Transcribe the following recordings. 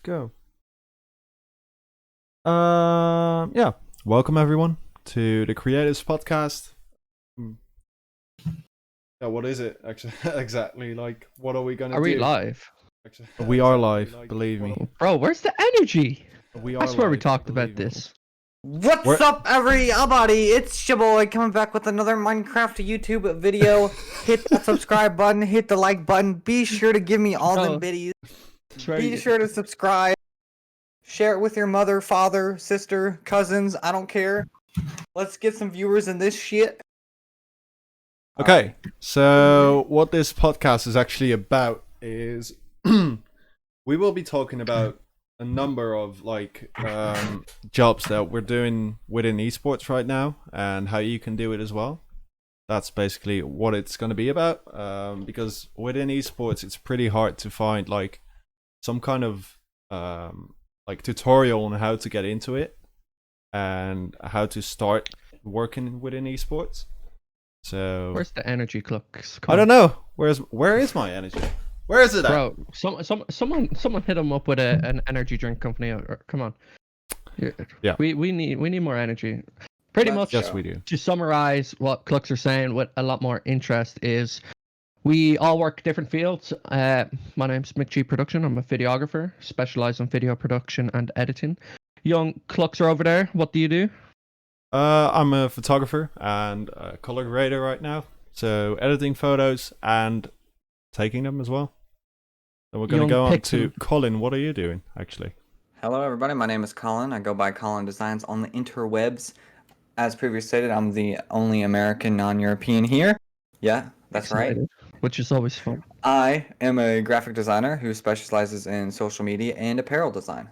go. Yeah. Welcome everyone to the Creatives Podcast. Hmm. Yeah, what is it actually? Exactly. Like, what are we gonna Are we do? live? Actually, we are live. Believe me, Bro, where's the energy? we I are swear we live. talked about Believe me. this. What's up, everybody? It's your boy coming back with another Minecraft YouTube video. Hit that subscribe button, hit the like button. Be sure to give me all them No. biddies. Swear Be you- sure to subscribe. Share it with your mother, father, sister, cousins. I don't care. Let's get some viewers in this shit. Okay, so what this podcast is actually about is we will be talking about a number of jobs that we're doing within esports right now and how you can do it as well. That's basically what it's going to be about, because within esports it's pretty hard to find like some kind of tutorial on how to get into it and how to start working within esports. So Where's the energy, Clucks? I don't know. Where is my energy? Where is it at? Bro, someone hit him up with an energy drink company. Come on. Yeah. We need more energy. Pretty much. Yes, we do. To summarize what Clucks are saying with a lot more interest is we all work different fields. My name's McG Production. I'm a videographer, specialized in video production and editing. Young Clucks are over there. What do you do? I'm a photographer and a color grader right now. So editing photos and taking them as well. So we're going to Young go on Pixel. to Colin. What are you doing, actually? Hello, everybody. My name is Colin. I go by Colin Designs on the interwebs. As previously stated, I'm the only American non-European here. Yeah, that's right. Excited, which is always fun. I am a graphic designer who specializes in social media and apparel design.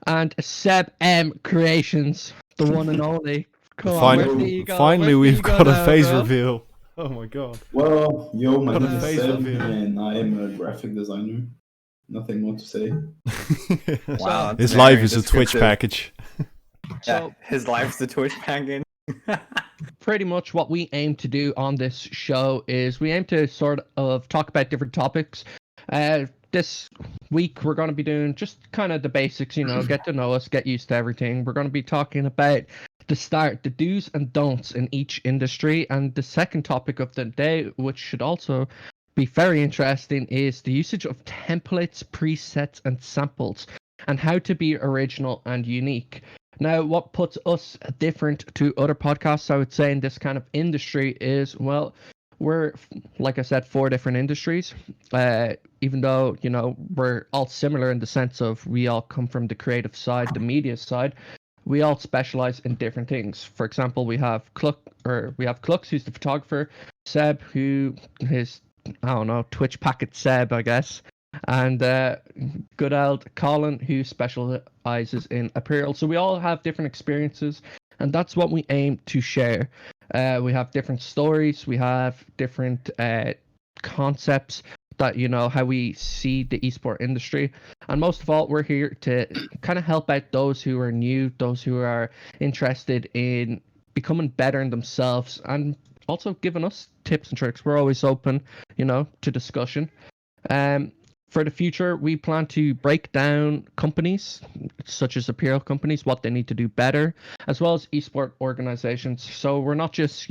And Seb M Creations, the one and only. Come on, Finally, where's the ego? finally Where's the we've ego got a now, phase bro? reveal. Oh my god. Well, yo, my Got a name is face Seb, reveal. and I am a graphic designer. Nothing more to say. Wow, that's His life very is a Twitch descriptive. package. Yeah, So his life's the Twitch package. pretty much what we aim to do on this show is we aim to sort of talk about different topics. This week we're going to be doing just kind of the basics, get to know us, get used to everything. We're going to be talking about the do's and don'ts in each industry. And the second topic of the day, which should also be very interesting, is the usage of templates, presets, and samples, and how to be original and unique. Now, what puts us different to other podcasts, I would say, in this kind of industry is, well, we're, like I said, 4 different industries. Even though, we're all similar in the sense of we all come from the creative side, the media side, we all specialize in different things. For example, we have Clux, who's the photographer, Seb, who is, I don't know, Twitch packet Seb, I guess, and good old Colin, who specializes in apparel. So we all have different experiences, and that's what we aim to share. We have different stories, we have different concepts that, how we see the esport industry. And most of all, we're here to kind of help out those who are new, those who are interested in becoming better in themselves, and also giving us tips and tricks. We're always open, to discussion. For the future, we plan to break down companies such as apparel companies, what they need to do better, as well as esport organizations. So we're not just,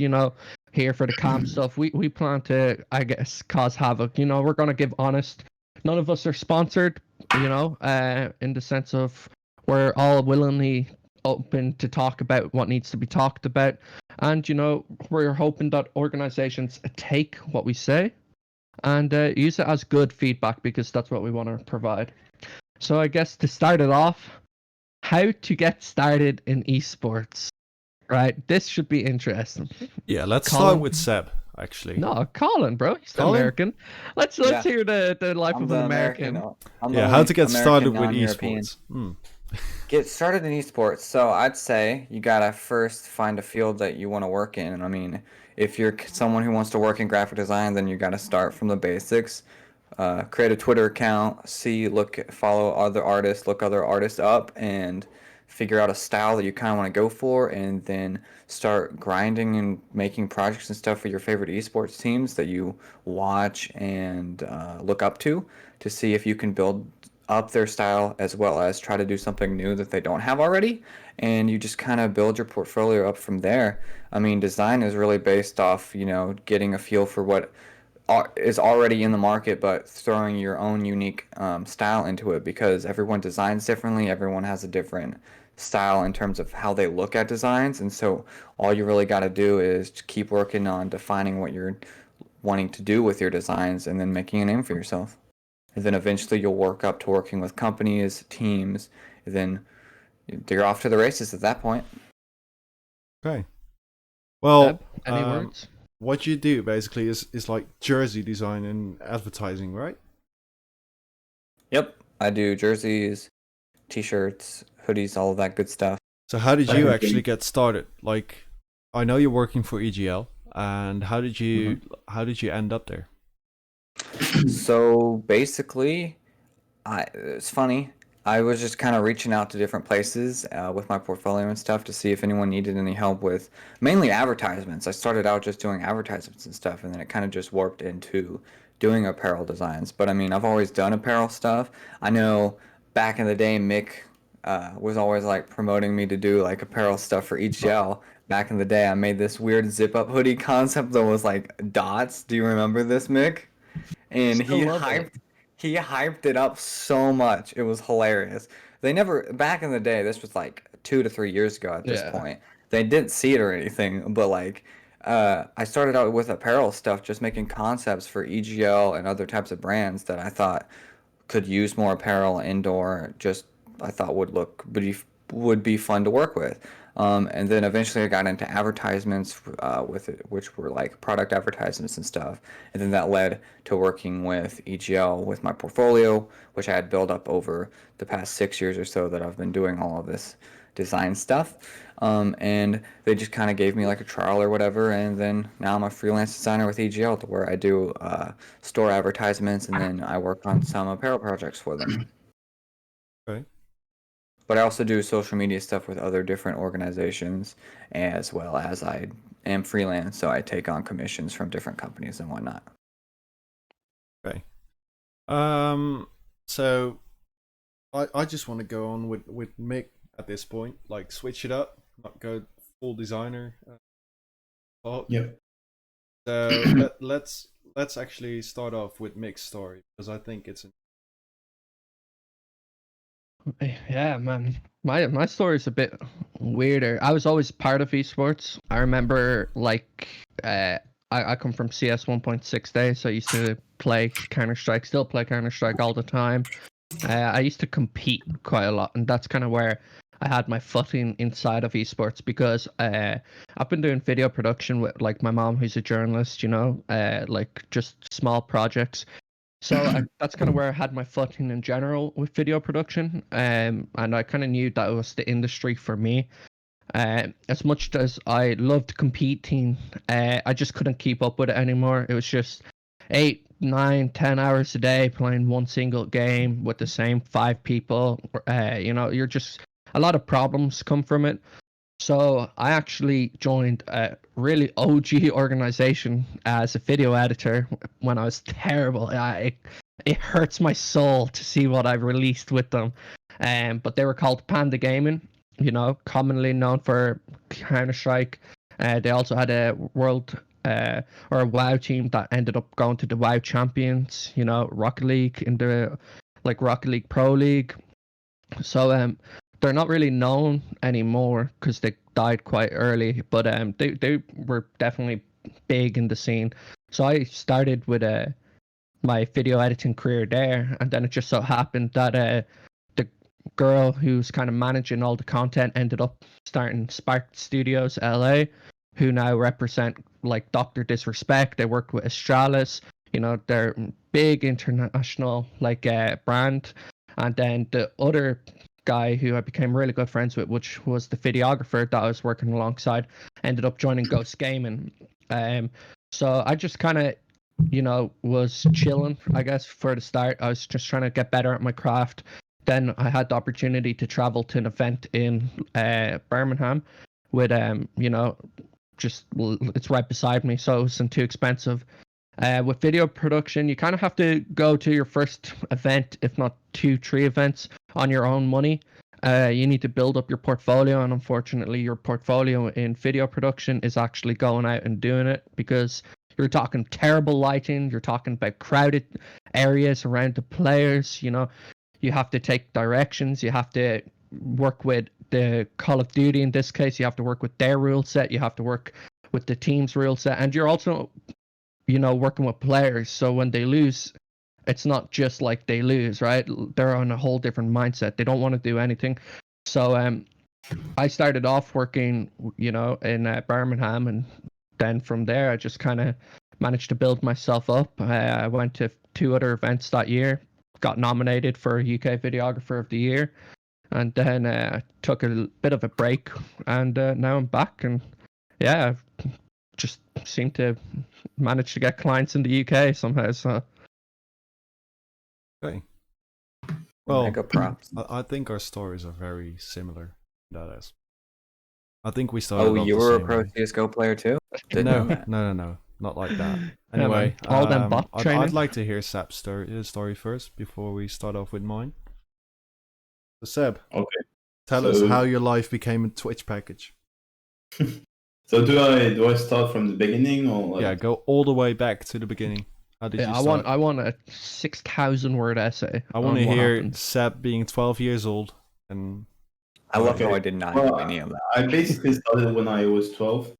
here for the camp stuff. We plan to, I guess, cause havoc. We're going to give honest. None of us are sponsored, in the sense of we're all willingly open to talk about what needs to be talked about. And, we're hoping that organizations take what we say and use it as good feedback, because that's what we want to provide. So I guess to start it off, how to get started in esports, right? This should be interesting. Yeah, let's Colin? start with Seb, actually. No, Colin, bro, he's Colin? American. Let's Yeah. hear the life I'm of the an American. I'm the Yeah, how only to get American started with non-European. esports. Hmm. Get started in esports. So I'd say you gotta first find a field that you want to work in. I mean, if you're someone who wants to work in graphic design, then you gotta start from the basics. Create a Twitter account, follow other artists, look other artists up, and figure out a style that you kind of want to go for, and then start grinding and making projects and stuff for your favorite esports teams that you watch and look up to see if you can build up their style as well as try to do something new that they don't have already. And you just kind of build your portfolio up from there. I mean, design is really based off, getting a feel for what is already in the market, but throwing your own unique style into it because everyone designs differently. Everyone has a different style in terms of how they look at designs. And so all you really got to do is keep working on defining what you're wanting to do with your designs and then making a name for yourself. And then eventually you'll work up to working with companies, teams, and then you're off to the races at that point. Okay. Well, Deb, any words? what you do basically is like jersey design and advertising, right? Yep, I do jerseys, t-shirts, hoodies, all of that good stuff. So how did you Everything. actually get started? Like, I know you're working for EGL, and how did you end up there? So basically, it's funny. I was just kind of reaching out to different places with my portfolio and stuff to see if anyone needed any help with mainly advertisements. I started out just doing advertisements and stuff, and then it kind of just warped into doing apparel designs. But I mean, I've always done apparel stuff. I know back in the day, Mick was always like promoting me to do like apparel stuff for EGL. Back in the day, I made this weird zip up hoodie concept that was like dots. Do you remember this, Mick? And Still love it. he hyped it up so much. It was hilarious. They never back in the day, this was like 2 to 3 years ago at this Yeah. point. They didn't see it or anything, but like I started out with apparel stuff, just making concepts for EGL and other types of brands that I thought could use more apparel indoor. Just I thought would be fun to work with. And then eventually I got into advertisements with it, which were like product advertisements and stuff. And then that led to working with EGL with my portfolio, which I had built up over the past 6 years or so that I've been doing all of this design stuff. And they just kind of gave me like a trial or whatever. And then now I'm a freelance designer with EGL to where I do store advertisements and then I work on some apparel projects for them. Okay. But I also do social media stuff with other different organizations, as well as I am freelance, so I take on commissions from different companies and whatnot. Okay. So I just want to go on with Mick at this point, like switch it up, not go full designer. Talk. Yep. So let's actually start off with Mick's story because I think it's Yeah, man. My story's a bit weirder. I was always part of esports. I remember like I come from CS 1.6 days, so I used to play Counter-Strike, still play Counter-Strike all the time. I used to compete quite a lot, and that's kind of where I had my footing inside of esports because I've been doing video production with like my mom, who's a journalist, like just small projects. So that's kind of where I had my footing in general with video production, and I kind of knew that it was the industry for me. As much as I loved competing, I just couldn't keep up with it anymore. It was just 8, 9, 10 hours a day playing one single game with the same 5 people. You're just a lot of problems come from it. So I actually joined a really OG organization as a video editor when I was terrible. It hurts my soul to see what I released with them. But they were called Panda Gaming, commonly known for Counter-Strike. They also had a world or a WoW team that ended up going to the WoW Champions, Rocket League in the Rocket League Pro League. So they're not really known anymore because they died quite early, but they were definitely big in the scene. So I started with my video editing career there, and then it just so happened that the girl who's kind of managing all the content ended up starting Spark Studios LA, who now represent like Dr. Disrespect. They worked with Astralis, they're big international brand. And then the other guy who I became really good friends with, which was the videographer that I was working alongside, ended up joining Ghost Gaming. So I just kind of, was chilling, I guess, for the start. I was just trying to get better at my craft. Then I had the opportunity to travel to an event in Birmingham with, just it's right beside me, so it wasn't too expensive. With video production, you kind of have to go to your first event, if not 2, 3 events, on your own money. You need to build up your portfolio, and unfortunately, your portfolio in video production is actually going out and doing it, because you're talking terrible lighting, you're talking about crowded areas around the players. You know, you have to take directions, you have to work with the Call of Duty in this case, you have to work with their rule set, you have to work with the team's rule set, and you're also, you know, working with players. So when they lose, it's not just like they lose, right? They're on a whole different mindset. They don't want to do anything. So I started off working, you know, in Birmingham, and then from there I just kind of managed to build myself up. I went to 2 other events that year, got nominated for UK Videographer of the Year, and then took a bit of a break, and now I'm back, and yeah, I've just seem to manage to get clients in the UK somehow. So Okay. Well, Mega props. I think our stories are very similar. That is. I think we started Oh, off you the were a same pro way. CS:GO player too? Didn't No, know that. no, not like that. man, Anyway, all them bot I'd training. like to hear Seb's story first before we start off with mine. So Seb, Okay. tell us So- how your life became a Twitch package. So do I start from the beginning or like? Yeah, go all the way back to the beginning. How did Yeah, you I start? want a 6,000 word essay. I want to on what hear happened. Seb being 12 years old and I love Okay. how I did not Well, do any of that. I basically started when I was 12.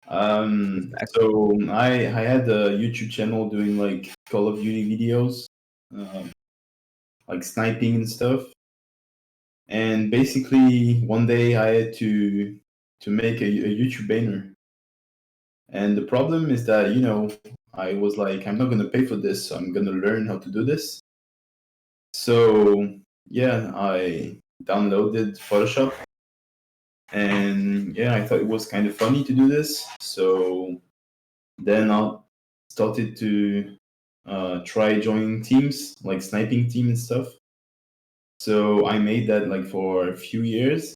Exactly. So I had a YouTube channel doing like Call of Duty videos, like sniping and stuff. And basically one day I had to make a YouTube banner. And the problem is that, you know, I was like, I'm not gonna pay for this, so I'm gonna learn how to do this. So yeah, I downloaded Photoshop, and yeah, I thought it was kind of funny to do this. So then I started to try joining teams, like sniping team and stuff. So I made that like for a few years.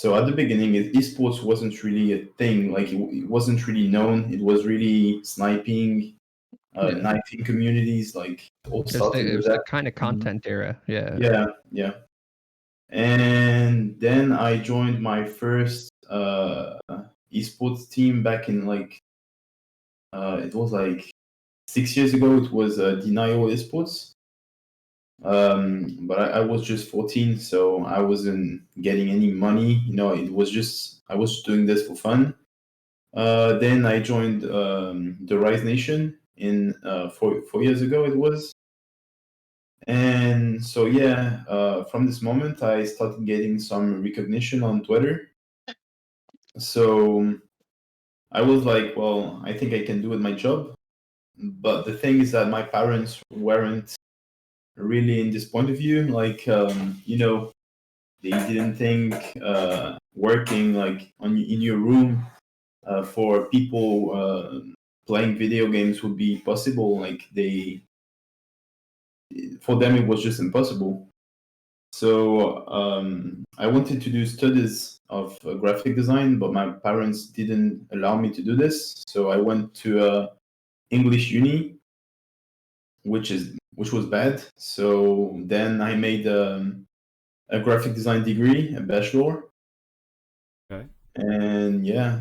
So at the beginning, esports wasn't really a thing. Like it wasn't really known. It was really sniping, Yeah. knifing communities. Like all started It with was the that. kind of content era. Yeah. Yeah. And then I joined my first esports team back in like it was like 6 years ago. It was Denial Esports. But I was just 14, so I wasn't getting any money. You know, it was just I was doing this for fun. Then I joined the Rise Nation in 4 years ago. It was, and so yeah, from this moment I started getting some recognition on Twitter. So I was like, well, I think I can do it my job. But the thing is that my parents weren't really in this point of view. Like, you know, they didn't think working like in your room for people playing video games would be possible. Like for them, it was just impossible. So I wanted to do studies of graphic design, but my parents didn't allow me to do this. So I went to English uni, which was bad. So then I made a graphic design degree, a bachelor. Okay. And yeah,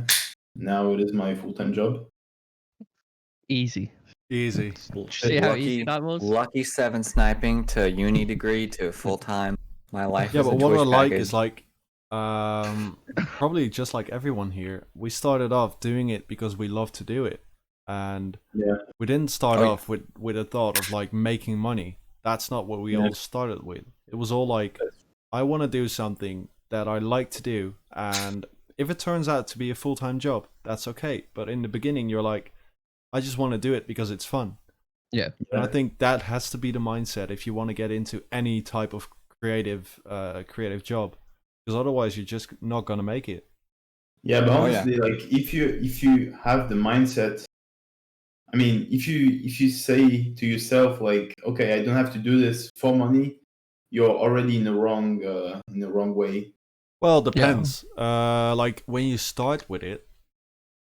now it is my full-time job. Easy. Easy. Did you see how easy that was? Lucky 7 sniping to uni degree to full time. My life Yeah, is but a what Twitch I like package. is like probably just like everyone here, we started off doing it because we love to do it. And Yeah. we didn't start Oh, yeah. off with a thought of like making money. That's not what we Yeah. all started with. It was all like, I want to do something that I like to do, and if it turns out to be a full-time job, that's okay. But in the beginning, you're like, I just want to do it because it's fun. Yeah. And I think that has to be the mindset if you want to get into any type of creative job, because otherwise you're just not gonna make it. Yeah, but Oh, yeah. honestly, like if you have the mindset, I mean, if you say to yourself like, okay, I don't have to do this for money, you're already in the wrong way. Well, depends. Like when you start with it,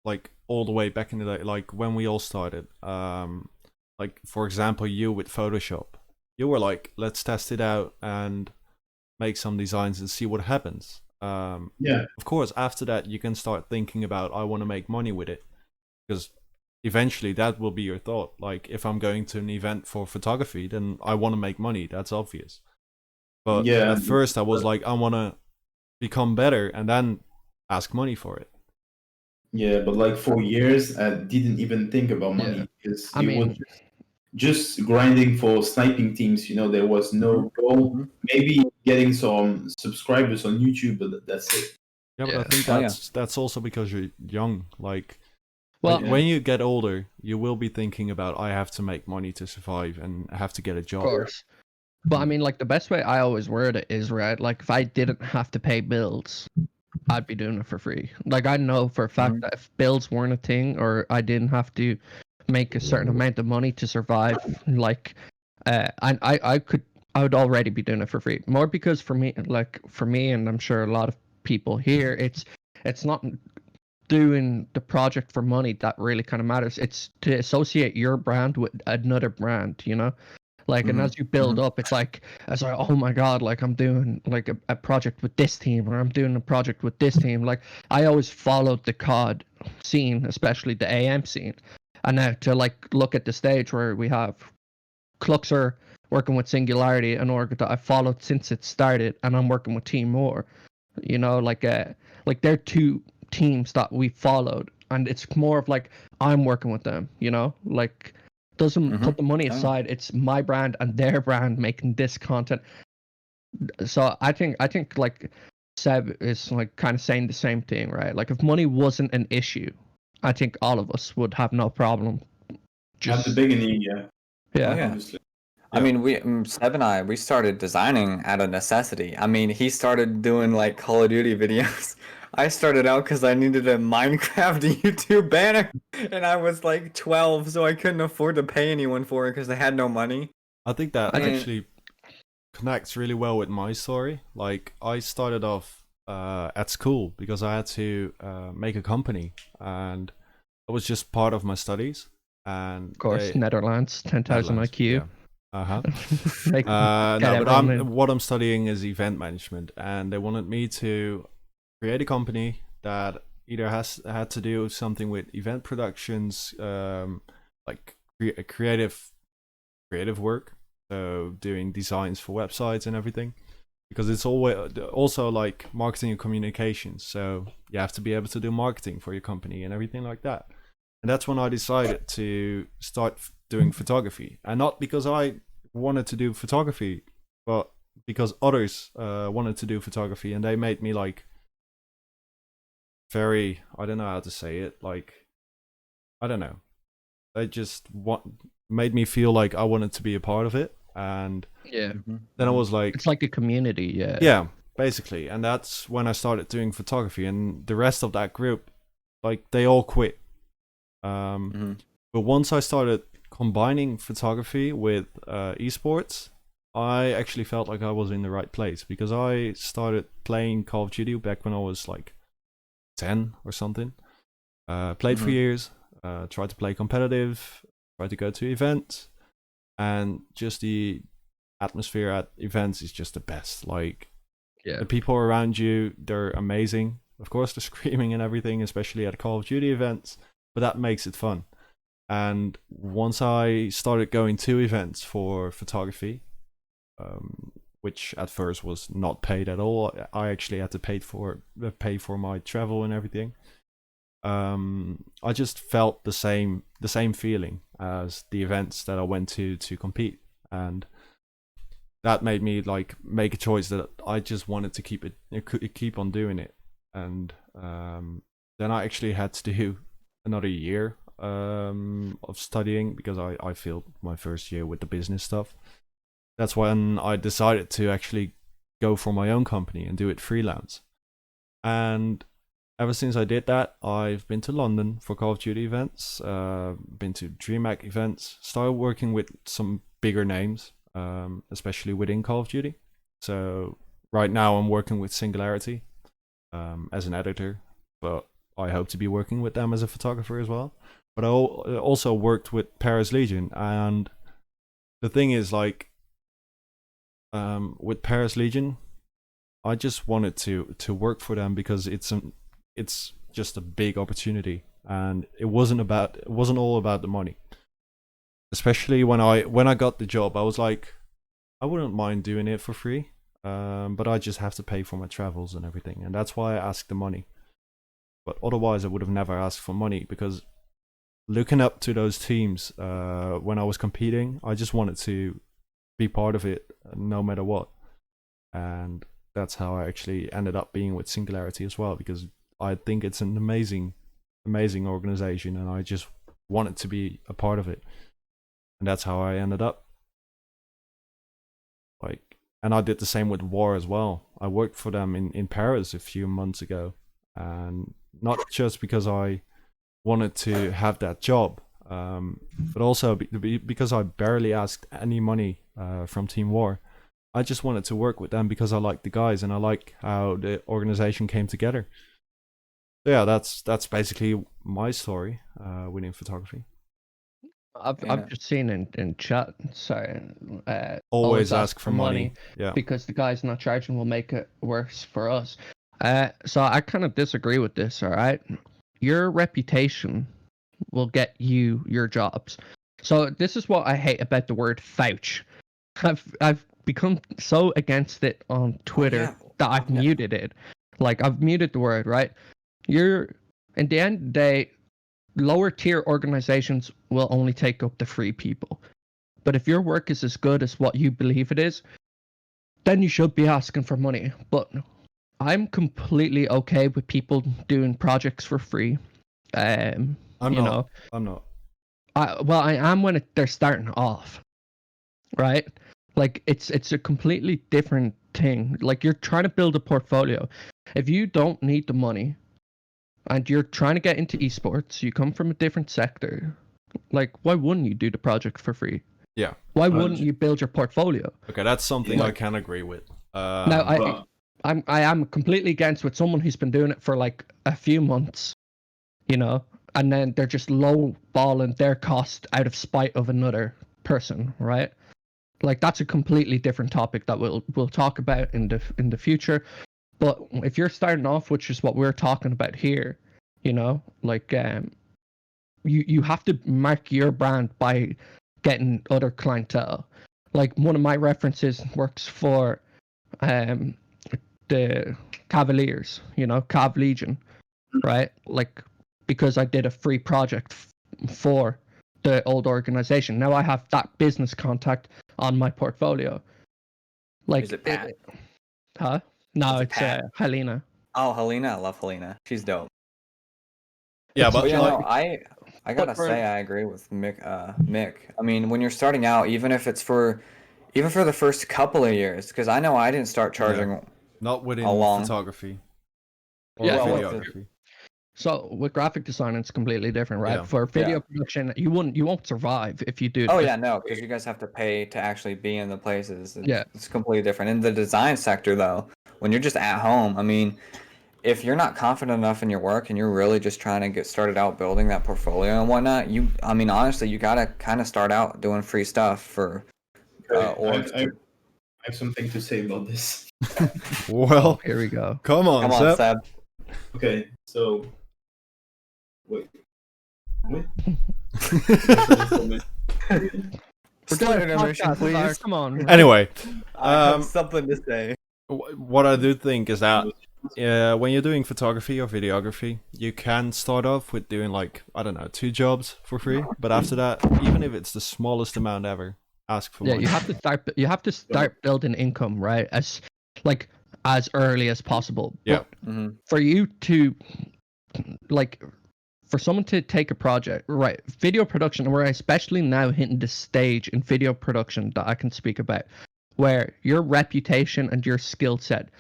like all the way back in the day, like when we all started. Like for example, you with Photoshop, you were like, let's test it out and make some designs and see what happens. Yeah. Of course, after that, you can start thinking about, I want to make money with it, because eventually that will be your thought. Like if I'm going to an event for photography, then I want to make money. That's obvious. But Yeah. at first, I was like, I want to become better and then ask money for it. Yeah, but like for years, I didn't even think about money Yeah. because I it was mean, just grinding for sniping teams. There was no goal. Mhm. Maybe getting some subscribers on YouTube, but that's it. Yeah, but I yeah. think Oh, yeah. that's also because you're young. Like Well, Yeah. when you get older, you will be thinking about, I have to make money to survive and I have to get a of job. course. But I mean, like the best way I always word it is right. Like if I didn't have to pay bills, I'd be doing it for free. Like I know for a fact Mhm. that if bills weren't a thing, or I didn't have to make a certain amount of money to survive, like, I would already be doing it for free. More because for me, and I'm sure a lot of people here, it's not doing the project for money that really kind of matters. It's to associate your brand with another brand, you know? Like, and Mhm. as you build up, it's like, oh my God, like I'm doing like a project with this team, or I'm doing a project with this team. Like, I always followed the COD scene, especially the AM scene. And now to like look at the stage where we have Cluxer working with Singularity, an org that I followed since it started, and I'm working with Team More. You know, like they're two teams that we followed, and it's more of like I'm working with them. You know, like doesn't Mhm. put the money Oh, yeah. aside. It's my brand and their brand making this content. So I think like Seb is like kind of saying the same thing, right? Like if money wasn't an issue, I think all of us would have no problem. At the Just beginning, yeah, Oh, yeah, yeah. obviously. I Yeah. mean, Seb and I, we started designing out of necessity. I mean, he started doing like Call of Duty videos. I started out because I needed a Minecraft YouTube banner, and I was like 12, so I couldn't afford to pay anyone for it because I had no money. I think that I think actually connects really well with my story. Like I started off at school because I had to make a company, and it was just part of my studies. And of course they Netherlands, 10,000 Netherlands, IQ. yeah. Uh-huh. Like get No, but everyone in. what I'm studying is event management, and they wanted me to create a company that either had to do something with event productions, like creative work, so doing designs for websites and everything, because it's always also like marketing and communications. So you have to be able to do marketing for your company and everything like that. And that's when I decided to start doing photography, and not because I wanted to do photography, but because others wanted to do photography, and they made me like very, I don't know how to say it, like I don't know, they just made me feel like I wanted to be a part of it. And Yeah, Mhm. then I was like, it's like a community. Yeah, yeah, basically. And that's when I started doing photography, and the rest of that group, like they all quit. Mhm. But once I started combining photography with esports, I actually felt like I was in the right place, because I started playing Call of Duty back when I was like 10 or something. Played for Mhm. years, tried to play competitive, tried to go to events, and just the atmosphere at events is just the best. Like yeah, the people around you, they're amazing. Of course, they're screaming and everything, especially at Call of Duty events, but that makes it fun. And once I started going to events for photography, which at first was not paid at all, I actually had to pay for my travel and everything. I just felt the same feeling as the events that I went to compete, and that made me like make a choice that I just wanted to keep on doing it. And then I actually had to do another year of studying, because I failed my first year with the business stuff. That's when I decided to actually go for my own company and do it freelance. And ever since I did that, I've been to London for Call of Duty events, been to DreamHack events, started working with some bigger names, especially within Call of Duty. So right now I'm working with Singularity as an editor, but I hope to be working with them as a photographer as well. But I also worked with Paris Legion, and the thing is, like, with Paris Legion, I just wanted to work for them because it's just a big opportunity, and it wasn't all about the money. Especially when I got the job, I was like, I wouldn't mind doing it for free, but I just have to pay for my travels and everything, and that's why I asked the money. But otherwise, I would have never asked for money, because looking up to those teams when I was competing, I just wanted to be part of it no matter what. And that's how I actually ended up being with Singularity as well, because I think it's an amazing organization, and I just wanted to be a part of it. And that's how I ended up. Like, and I did the same with War as well. I worked for them in Paris a few months ago, and not just because I wanted to have that job, but also because I barely asked any money from Team War. I just wanted to work with them because I like the guys and I like how the organization came together. So yeah, that's basically my story within photography. I've just seen in chat. Sorry, Always ask for money. Yeah, because the guys not charging will make it worse for us. So I kind of disagree with this. All right, your reputation will get you your jobs. So this is what I hate about the word vouch. I've become so against it on Twitter that I've muted it. Like, I've muted the word, right? You're, in the end of the day, lower tier organizations will only take up the free people. But if your work is as good as what you believe it is, then you should be asking for money. But I'm completely okay with people doing projects for free. I'm not. I am when they're starting off, right? Like, it's a completely different thing. Like, you're trying to build a portfolio. If you don't need the money and you're trying to get into esports, you come from a different sector, like, why wouldn't you do the project for free? Yeah. Why wouldn't you build your portfolio? Okay, that's something I can agree with. Now, I am completely against with someone who's been doing it for like a few months, you know, and then they're just low balling their cost out of spite of another person, right? Like, that's a completely different topic that we'll talk about in the future. But if you're starting off, which is what we're talking about here, you know, like, you have to mark your brand by getting other clientele. Like, one of my references works for the Cavaliers, you know, Cav Legion, right? Like, because I did a free project for the old organization. Now I have that business contact on my portfolio. Like, is it Pat? Huh? No, Is it it's Pat? Helena. Oh, Helena, I love Helena. She's dope. Yeah, It's but you like, know, I gotta say I agree with Mick. Mick. I mean, when you're starting out, even for the first couple of years, because I know I didn't start charging. not within long. photography or Yeah, videography. So with graphic design, it's completely different, right? Yeah. For video production, you won't survive if you do. Oh yeah, no, because you guys have to pay to actually be in the places. Yeah. It's completely different. In the design sector, though, when you're just at home, I mean, if you're not confident enough in your work and you're really just trying to get started out building that portfolio and whatnot, I mean, honestly, you gotta kind of start out doing free stuff for orgs. I have something to say about this. Well, Here we go. come on, Seb. Okay, so wait. We're Start doing a intermission, podcast, please. Lars, come on. Anyway, I have something to say. what I do think is that when you're doing photography or videography, you can start off with doing, like, I don't know, 2 jobs for free. But after that, even if it's the smallest amount ever, ask for money. You have to start building income, right? As early as possible. Yeah. But for you to, like, for someone to take a project, right? Video production, and we're especially now hitting the stage in video production that I can speak about, where your reputation and your skill set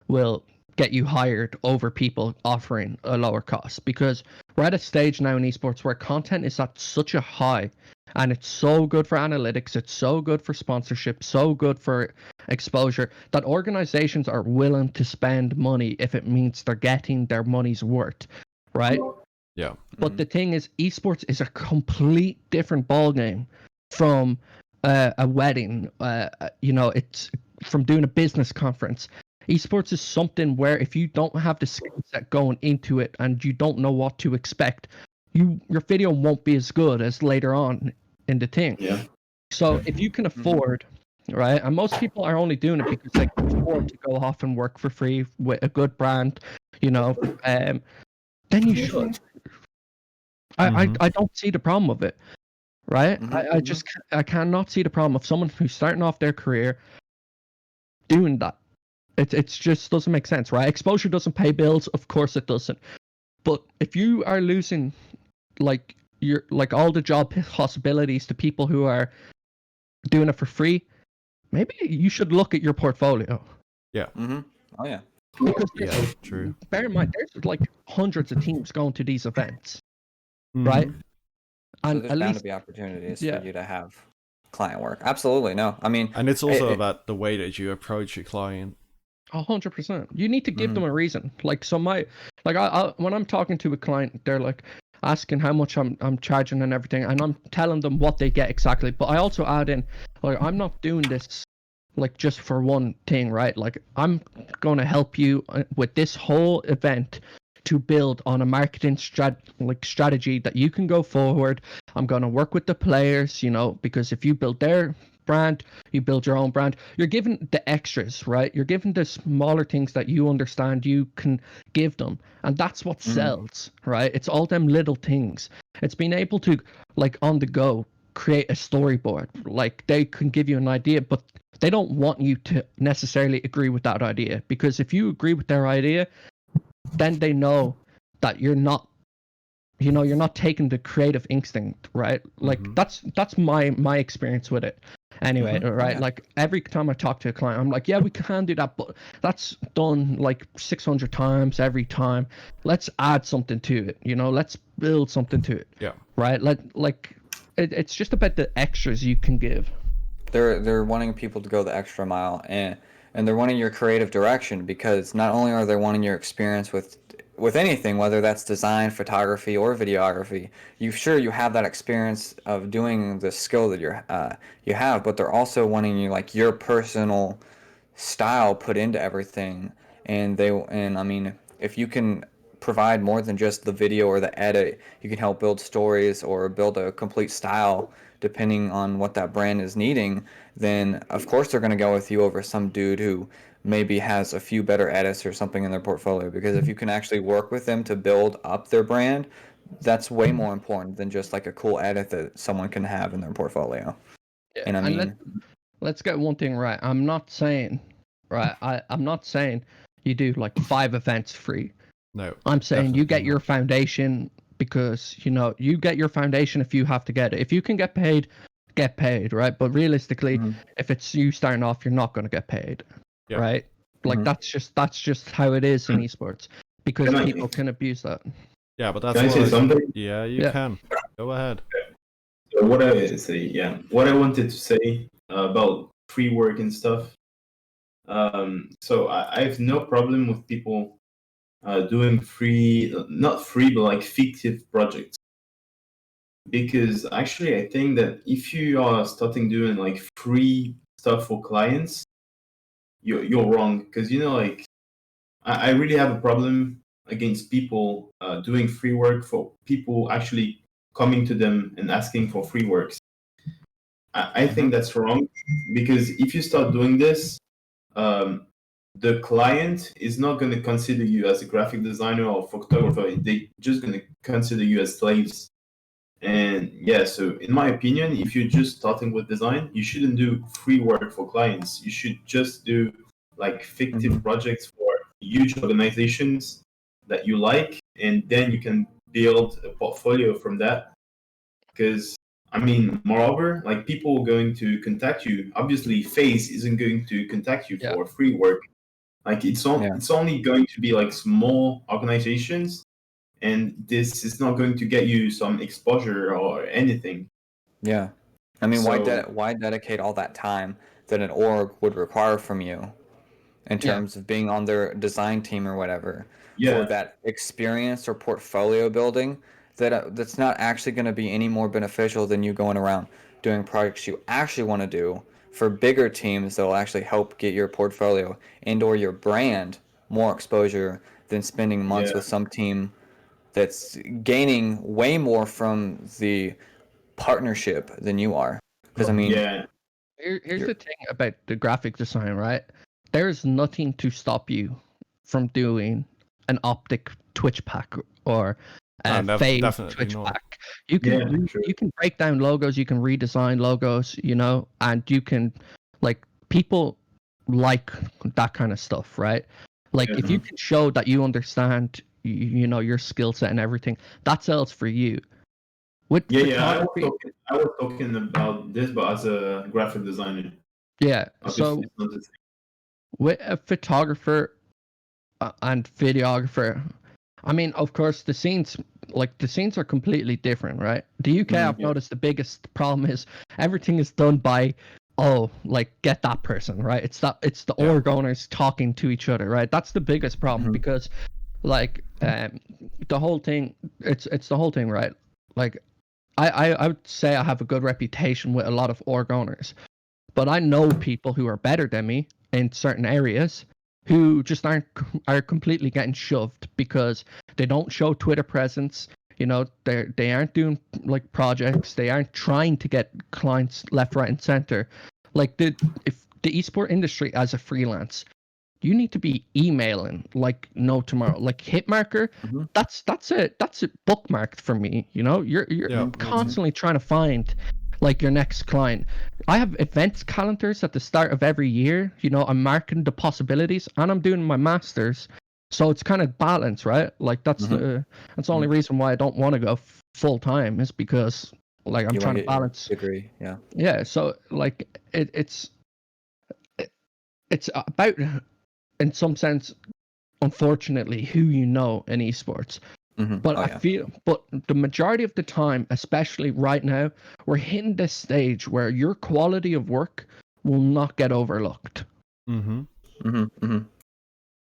will get you hired over people offering a lower cost, because we're at a stage now in esports where content is at such a high, and it's so good for analytics, it's so good for sponsorship, so good for exposure, that organizations are willing to spend money if it means they're getting their money's worth. right? Yeah. But the thing is, esports is a complete different ballgame from a wedding. It's from doing a business conference. Esports is something where if you don't have the skill set going into it and you don't know what to expect, your video won't be as good as later on in the thing. Yeah. So if you can afford, right, and most people are only doing it because they can afford to go off and work for free with a good brand, then you should. I don't see the problem with it, right? I cannot see the problem of someone who's starting off their career doing that. It's just doesn't make sense, right? Exposure doesn't pay bills, of course it doesn't. But if you are losing like all the job possibilities to people who are doing it for free, maybe you should look at your portfolio. Yeah. Oh yeah. Because Yeah. True. bear in mind, there's like hundreds of teams going to these events, Mhm. right? So And there's at bound least, to be opportunities yeah. for you to have client work. Absolutely, no. I mean, And it's also about the way that you approach your client. 100%. You need to give them a reason. Like, so I when I'm talking to a client, they're like asking how much I'm charging and everything, and I'm telling them what they get exactly. But I also add in, like, I'm not doing this like just for one thing, right? Like, I'm going to help you with this whole event to build on a marketing strategy that you can go forward. I'm going to work with the players, because if you build their brand, you build your own brand. You're given the extras, right? You're given the smaller things that you understand you can give them, and that's what sells, right? It's all them little things. It's being able to, like, on the go, create a storyboard. Like, they can give you an idea, but they don't want you to necessarily agree with that idea, because if you agree with their idea, then they know that you're not taking the creative instinct, right? Like, that's my experience with it anyway, right? Yeah. Like, every time I talk to a client, I'm like, yeah, we can do that, but that's done like 600 times every time. Let's add something to it, let's build something to it. Yeah. Right? It's just about the extras you can give. They're wanting people to go the extra mile, and they're wanting your creative direction, because not only are they wanting your experience with anything, whether that's design, photography, or videography. You have that experience of doing the skill that you have, but they're also wanting you, like, your personal style put into everything. And I mean, if you can provide more than just the video or the edit, you can help build stories or build a complete style depending on what that brand is needing, then of course they're going to go with you over some dude who maybe has a few better edits or something in their portfolio. Because if you can actually work with them to build up their brand, that's way more important than just like a cool edit that someone can have in their portfolio. Yeah. And I mean, let's get one thing right. I'm not saying, right, I'm not saying you do like 5 events free. No. I'm saying you get definitely your not. foundation, because you get your foundation if you have to get it. If you can get paid, right? But realistically, if it's you starting off, you're not going to get paid, Yeah. right? Like, that's just how it is in esports, because people can abuse that. Yeah, but that's Can I say something? Yeah, you Yeah. can. Go ahead. So what I wanted to say about free work and stuff. So I have no problem with people doing not free, but like fictive projects. Because actually, I think that if you are starting doing like free stuff for clients, you're wrong. Because like I really have a problem against people doing free work for people actually coming to them and asking for free works. I think that's wrong, because if you start doing this, um, the client is not going to consider you as a graphic designer or photographer. They're just going to consider you as slaves. And yeah, so in my opinion, if you're just starting with design, you shouldn't do free work for clients. You should just do like fictive projects for huge organizations that you like, and then you can build a portfolio from that. Because I mean, moreover, like, people are going to contact you. Obviously, Face isn't going to contact you Yeah. for free work. Like, it's only going to be like small organizations, and this is not going to get you some exposure or anything. yeah. I mean, So- why dedicate all that time that an org would require from you in Yeah. terms of being on their design team or whatever Yeah. for that experience or portfolio building that's not actually going to be any more beneficial than you going around doing projects you actually want to do for bigger teams that will actually help get your portfolio and or your brand more exposure than spending months Yeah. with some team that's gaining way more from the partnership than you are. Because I mean, Yeah. Here's You're- the thing about the graphic design, right? There's nothing to stop you from doing an optic Twitch pack or a fade definitely Twitch not. pack. You can Yeah, true. you can break down logos, you can redesign logos, you know, and you can like people like that kind of stuff, right? Like if you Yeah. can show that you understand you know your skill set and everything, that sells for you. With Yeah, photography, I was talking about this, but as a graphic designer. yeah. Obviously, So it's not the same. with a photographer and videographer, I mean, of course, the scenes are completely different, right? The UK, I've Yeah. noticed the biggest problem is everything is done by like get that person, right? It's the Yeah. org owners talking to each other, right? That's the biggest problem Mhm. because like the whole thing, it's the whole thing, right? Like I would say I have a good reputation with a lot of org owners, but I know people who are better than me in certain areas who just are completely getting shoved because they don't show Twitter presence. You know, they aren't doing like projects. They aren't trying to get clients left, right, and center. Like if the esport industry as a freelance, you need to be emailing like no tomorrow. Like Hitmarker, Mhm. that's a bookmarked for me. You know, you're Yeah, me too. constantly trying to find like your next client. I have events calendars at the start of every year. You know, I'm marking the possibilities, and I'm doing my masters, so it's kind of balance, right? Like that's Mhm. the only reason why I don't want to go full time is because like I'm You want trying to to get your balance. degree, yeah. Yeah, so like it's about in some sense unfortunately who you know in esports. Mhm. But Oh I yeah. feel, but the majority of the time, especially right now, we're hitting this stage where your quality of work will not get overlooked. Mm-hmm. Mhm. Mhm.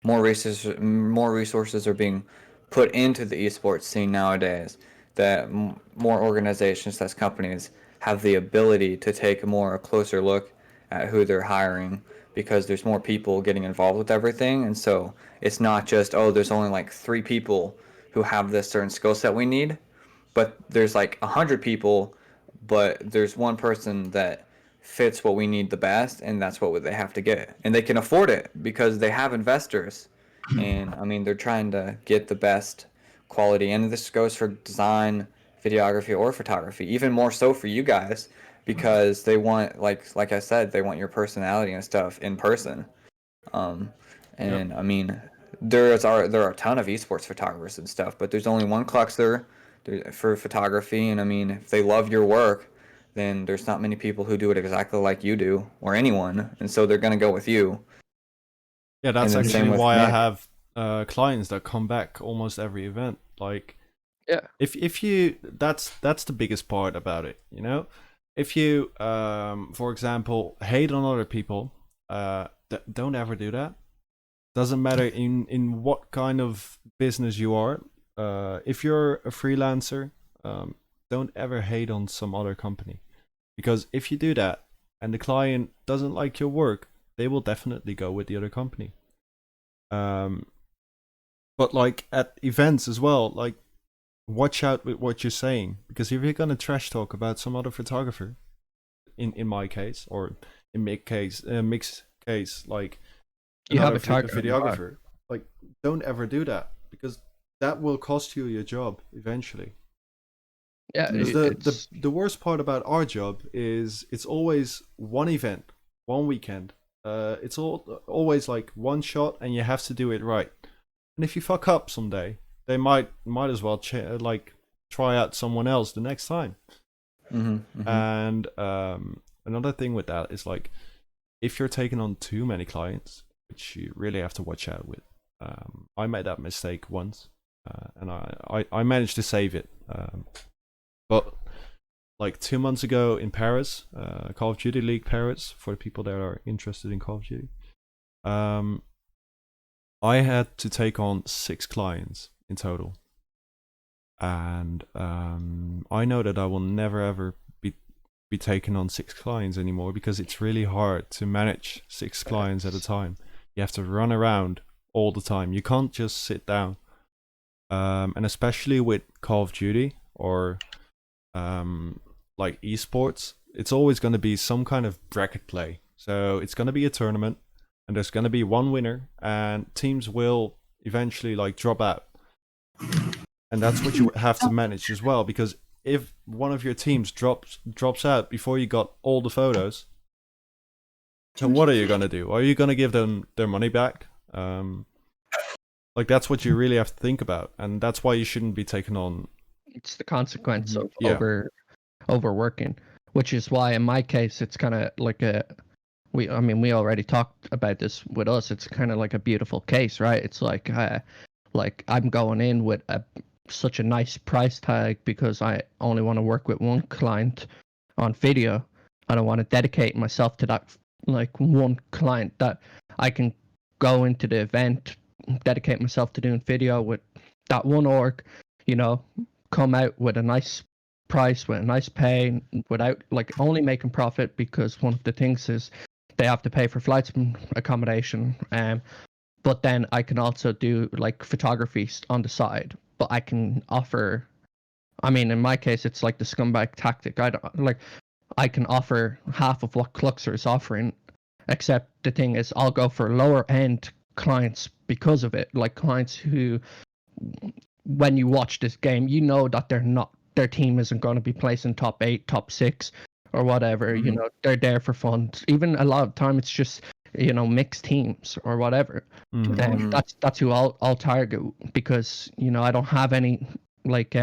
More resources are being put into the esports scene nowadays. That more organizations, that's companies, have the ability to take a closer look at who they're hiring because there's more people getting involved with everything, and so it's not just there's only like 3 people who have this certain skill set we need, but there's like 100 people, but there's one person that fits what we need the best, and that's what they have to get, and they can afford it because they have investors, and I mean they're trying to get the best quality, and this goes for design, videography, or photography, even more so for you guys because they want like I said, they want your personality and stuff in person. Um, Yep. and I mean, there are a ton of esports photographers and stuff, but there's only one Cluxter for photography. And I mean, if they love your work, then there's not many people who do it exactly like you do, or anyone, and so they're gonna go with you. Yeah, And that's then actually same with why I Nick. have clients that come back almost every event. Like, Yeah. if you that's the biggest part about it, you know. If you for example hate on other people, don't ever do that. Doesn't matter in what kind of business you are. If you're a freelancer, don't ever hate on some other company, because if you do that and the client doesn't like your work, they will definitely go with the other company. But like at events as well, like watch out with what you're saying, because if you're gonna trash talk about some other photographer, in my case, or in mixed case, like You have another a target on your back. videographer, like don't ever do that, because that will cost you your job eventually. Yeah, Because it's the worst part about our job is it's always one event, one weekend. It's always like one shot, and you have to do it right. And if you fuck up someday, they might as well like try out someone else the next time. And another thing with that is like, if you're taking on too many clients, which you really have to watch out with. I made that mistake once, and I managed to save it. But like 2 months ago in Paris, Call of Duty League Paris, for the people that are interested in Call of Duty, I had to take on 6 clients in total, and I know that I will never ever be taking on 6 clients anymore, because it's really hard to manage 6 clients at a time. You have to run around all the time. You can't just sit down. And especially with Call of Duty or like esports, it's always going to be some kind of bracket play. So it's going to be a tournament, and there's going to be one winner, and teams will eventually like drop out. And that's what you have to manage as well, because if one of your teams drops out before you got all the photos, then what are you going to do? Are you going to give them their money back? Like, that's what you really have to think about, and that's why you shouldn't be taking on. It's the consequence of Yeah. overworking, which is why in my case it's kind of like we already talked about this with us. It's kind of like a beautiful case, right? It's like I'm going in with such a nice price tag because I only want to work with one client on video. I don't want to dedicate myself to that like one client, that I can go into the event, dedicate myself to doing video with that one org, come out with a nice price, with a nice pay, without like only making profit, because one of the things is they have to pay for flights and accommodation. But then I can also do like photography on the side, but I can offer, in my case it's like the scumbag tactic. I can offer half of what Cluxer is offering, except the thing is I'll go for lower end clients because of it, like clients who, when you watch this game, that their team isn't going to be placing top 8, top 6 or whatever. They're there for fun. Even a lot of time it's just mixed teams or whatever. Mhm. That's who I'll target, because I don't have any like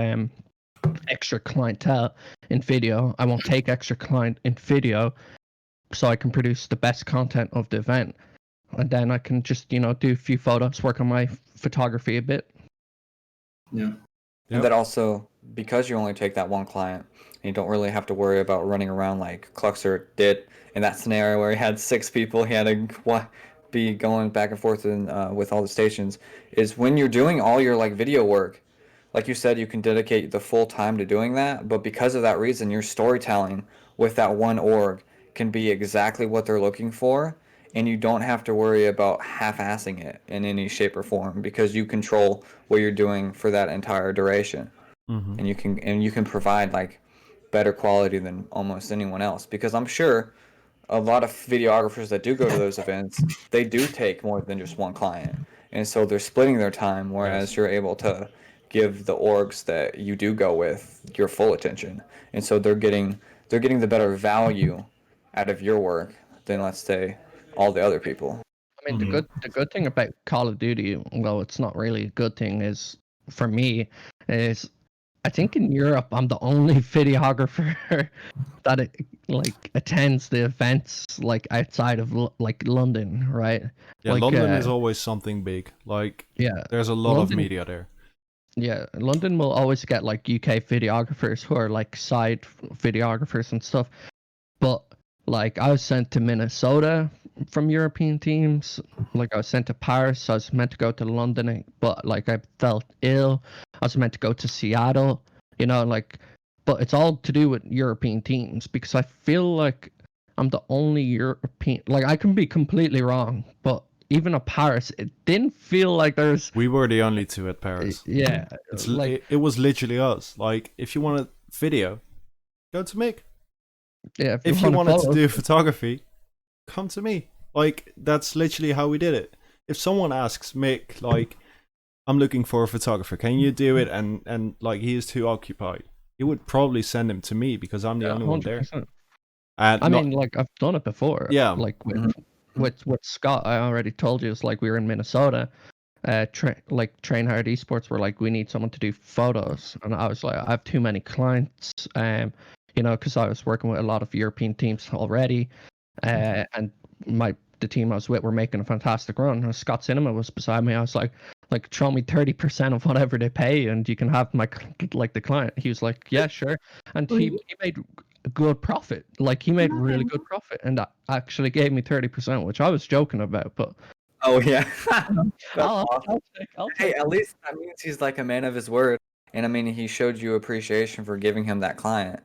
extra clientele in video. I won't take extra client in video, so I can produce the best content of the event, and then I can just do a few photos, work on my photography a bit. Yeah. And that also, because you only take that one client, and you don't really have to worry about running around like Cluxer did in that scenario where he had 6 people, he had to be going back and forth with all the stations, is when you're doing all your like video work, like you said, you can dedicate the full time to doing that, but because of that reason, your storytelling with that one org can be exactly what they're looking for, and you don't have to worry about half-assing it in any shape or form, because you control what you're doing for that entire duration. Mhm. And you can provide like better quality than almost anyone else, because I'm sure a lot of videographers that do go to those events, they do take more than just one client, and so they're splitting their time, whereas Yes. you're able to give the orgs that you do go with your full attention, and so they're getting the better value out of your work than, let's say, all the other people. Mhm. The good thing about Call of Duty, well, it's not really a good thing, is for me, is I think in Europe I'm the only videographer that attends the events like outside of like London, right? Yeah, London is always something big. Like, Yeah, there's a lot of London. media there. Yeah, London will always get like UK videographers who are like side videographers and stuff. But like I was sent to Minnesota from European teams. Like I was sent to Paris. I was meant to go to London, but like I felt ill. I was meant to go to Seattle. But it's all to do with European teams, because I feel like I'm the only European. Like I can be completely wrong, but even at Paris, it didn't feel like there's. We were the only 2 at Paris. Yeah, like It was literally us. Like, if you want a video, go to Mick. yeah. If you want wanted to photos, do photography, come to me. Like, that's literally how we did it. If someone asks Mick, like, I'm looking for a photographer, can you do it? And like, he is too occupied, he would probably send him to me, because I'm the only one there. 100%. And I not, mean, like I've done it before. yeah. Like with Scott, I already told you. It's like we were in Minnesota. Train hard esports were like, we need someone to do photos, and I was like, I have too many clients. Because I was working with a lot of European teams already, and the team I was with were making a fantastic run. And Scott Cinema was beside me. I was like, throw me 30% of whatever they pay, and you can have my the client. He was like, yeah, sure, and he made a good profit. Like he made really good profit, and that actually gave me 30%, which I was joking about. But Oh yeah. That's I'll, awesome. I'll Hey, take at least that means he's like a man of his word, and I mean he showed you appreciation for giving him that client.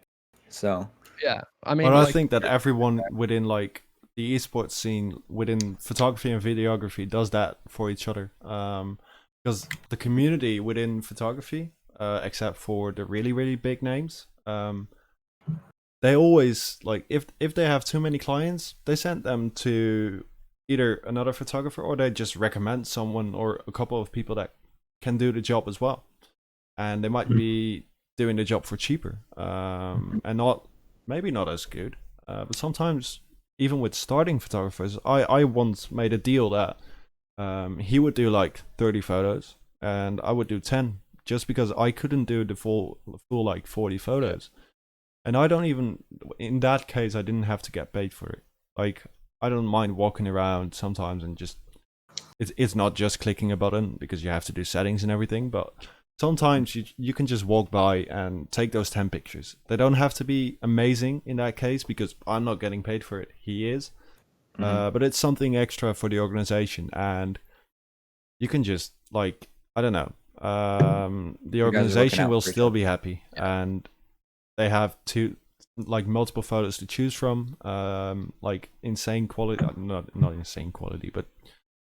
So yeah. I But mean, I like, think that everyone within like the esports scene, within photography and videography, does that for each other. Because the community within photography, except for the really really big names, they always like if they have too many clients, they send them to either another photographer or they just recommend someone or a couple of people that can do the job as well, and they might be doing the job for cheaper, and not maybe not as good, but sometimes even with starting photographers, I once made a deal that he would do like 30 photos and I would do 10 just because I couldn't do the full like 40 photos. And I don't even, in that case, I didn't have to get paid for it. Like, I don't mind walking around sometimes and just, it's not just clicking a button because you have to do settings and everything, but sometimes you can just walk by and take those 10 pictures. They don't have to be amazing in that case because I'm not getting paid for it. He is. But it's something extra for the organization, and you can just, like, I don't know, the You guys are looking organization out will for each still other. be happy, and they have multiple photos to choose from, like insane quality, not insane quality, but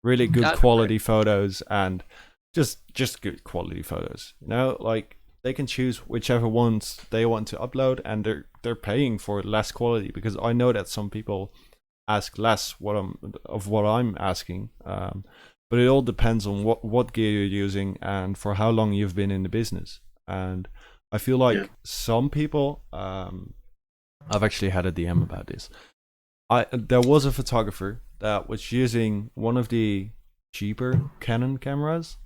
really good That's quality photos, and just good quality photos. You know, like they can choose whichever ones they want to upload, and they're paying for less quality because I know that some people ask less what I'm asking. But it all depends on what gear you're using and for how long you've been in the business. And I feel like some people, I've actually had a DM about this. There was a photographer that was using one of the cheaper Canon cameras,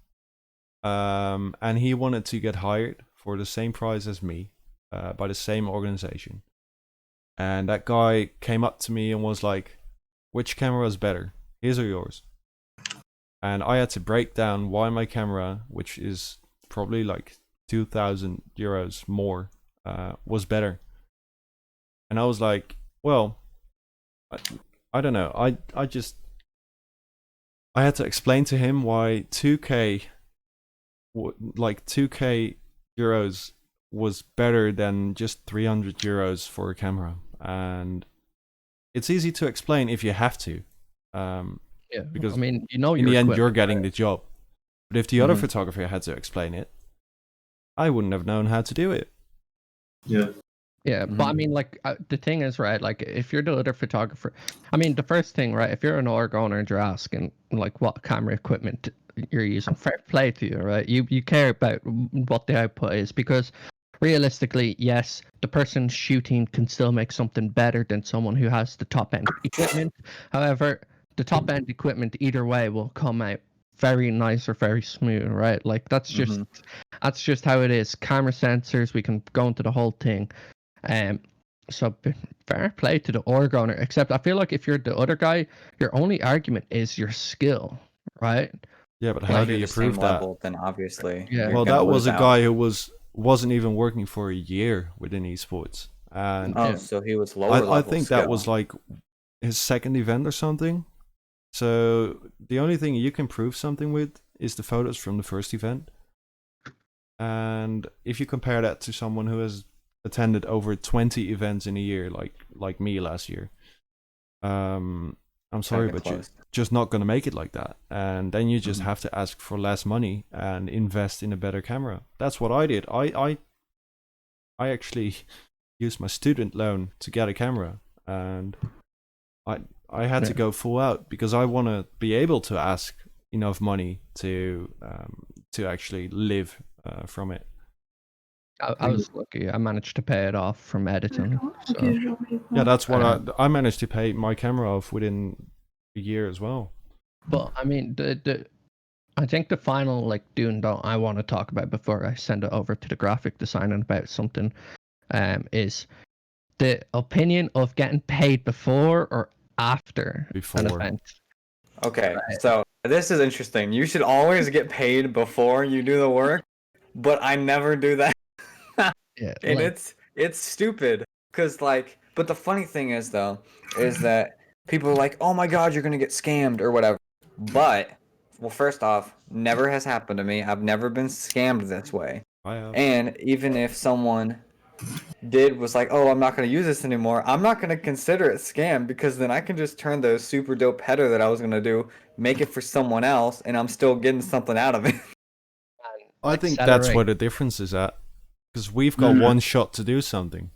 and he wanted to get hired for the same price as me, by the same organization. And that guy came up to me and was like, "Which camera is better, his or yours?" And I had to break down why my camera, which is probably like 2,000 euros more, was better. And I was like, well, I don't know. I had to explain to him why 2k, like 2k euros was better than just 300 euros for a camera. And it's easy to explain if you have to. yeah. Because I mean, you know, in your the end, you're equipment, getting right? the job. But if the other photographer had to explain it, I wouldn't have known how to do it. Yeah. Yeah, but I mean, like, the thing is, right, like, if you're the other photographer, I mean, the first thing, right, if you're an org owner and you're asking, like, what camera equipment you're using, fair play to you, right? You care about what the output is, because realistically, yes, the person shooting can still make something better than someone who has the top end equipment. However, the top end equipment either way will come out very nice or very smooth, right? Like, that's just how it is. Camera sensors, we can go into the whole thing. So fair play to the org owner. Except I feel like if you're the other guy, your only argument is your skill, right? Yeah, but If how do you're you the same prove that? level, then obviously Yeah. you're Well, gonna that was lose a out. guy who wasn't even working for a year within esports, and Oh, Yeah. so he was lower I level think skill. that was like his second event or something. So the only thing you can prove something with is the photos from the first event. And if you compare that to someone who has attended over 20 events in a year, like me last year, I'm sorry, Kinda but you're close. just not gonna make it like that. And then you just have to ask for less money and invest in a better camera. That's what I did. I actually used my student loan to get a camera, and I had to go full out because I want to be able to ask enough money to actually live from it. I was lucky. I managed to pay it off from editing. So Yeah, that's what I managed to pay my camera off within a year as well. but I mean, I think the final like do and don't I want to talk about before I send it over to the graphic designer about something, is the opinion of getting paid before or after an Before. event. Okay, so this is interesting. You should always get paid before you do the work, but I never do that. Yeah, And like, it's stupid. Cause like, but the funny thing is though, is that people are like, "Oh my God, you're gonna get scammed" or whatever. But, well, first off, never has happened to me. I've never been scammed this way. I have. And even if someone was like, "Oh, I'm not gonna use this anymore," I'm not gonna consider it scam because then I can just turn the super dope header that I was gonna do, make it for someone else, and I'm still getting something out of it. I think that's where the difference is at, because we've got one shot to do something.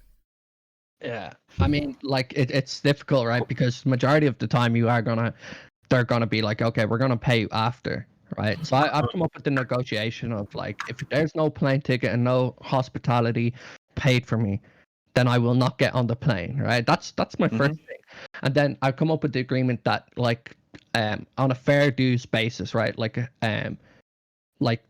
Yeah, I mean, like it's difficult, right? Because majority of the time they're gonna be like, okay, we're gonna pay you after, right? So I've come up with the negotiation of like, if there's no plane ticket and no hospitality paid for me, then I will not get on the plane, right? That's my first thing, and then I've come up with the agreement that like, on a fair dues basis, right? Like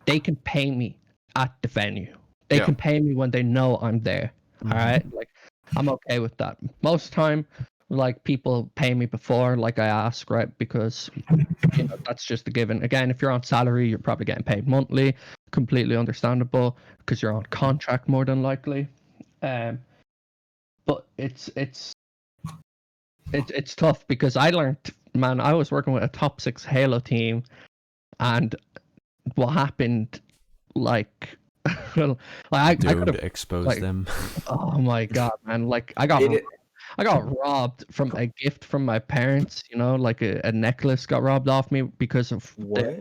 they can pay me at the venue. They can pay me when they know I'm there. All right, like I'm okay with that. Most time, like people pay me before, like I ask, right? Because that's just a given. Again, if you're on salary, you're probably getting paid monthly. Completely understandable because you're on contract more than likely. But it's tough because I learned, man. I was working with a top 6 Halo team, and what happened, like, well, I could Don't have expose them. Oh my god, man! Like I got robbed from a gift from my parents. Like a necklace got robbed off me because of What?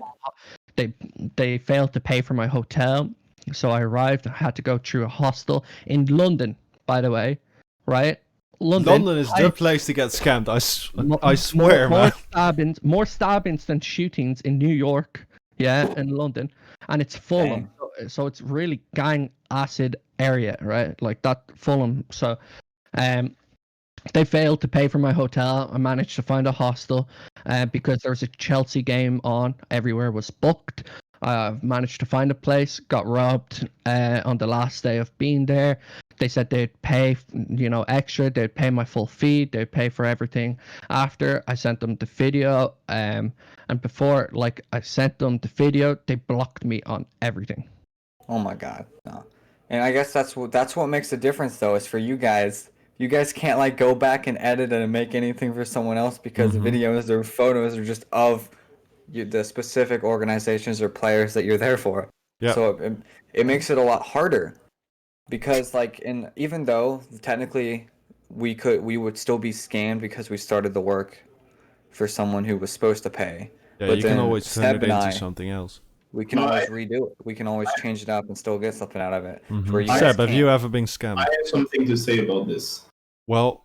they failed to pay for my hotel. So I arrived. I had to go through a hostel in London, by the way, right? London is the place to get scammed. I swear, man. More stabbings than shootings in New York, yeah, in London, and it's Fulham, so it's really gang acid area, right? Like that Fulham. So, they failed to pay for my hotel. I managed to find a hostel, because there was a Chelsea game on. Everywhere was booked. Managed to find a place. Got robbed on the last day of being there. They said they'd pay, extra. They'd pay my full fee. They'd pay for everything. After I sent them the video, and before like I sent them the video, they blocked me on everything. Oh my God, no. And I guess that's what makes the difference though, is for you guys. You guys can't like go back and edit and make anything for someone else because the videos or photos are just of the specific organizations or players that you're there for. Yeah. So it makes it a lot harder because like even though technically we would still be scammed because we started the work for someone who was supposed to pay. Yeah, but you then can always turn Seb it and into I, something else. we can always redo it. We can always change it up and still get something out of it. Where you guys Seb, have can't. you ever been scammed? I have something to say about this. Well,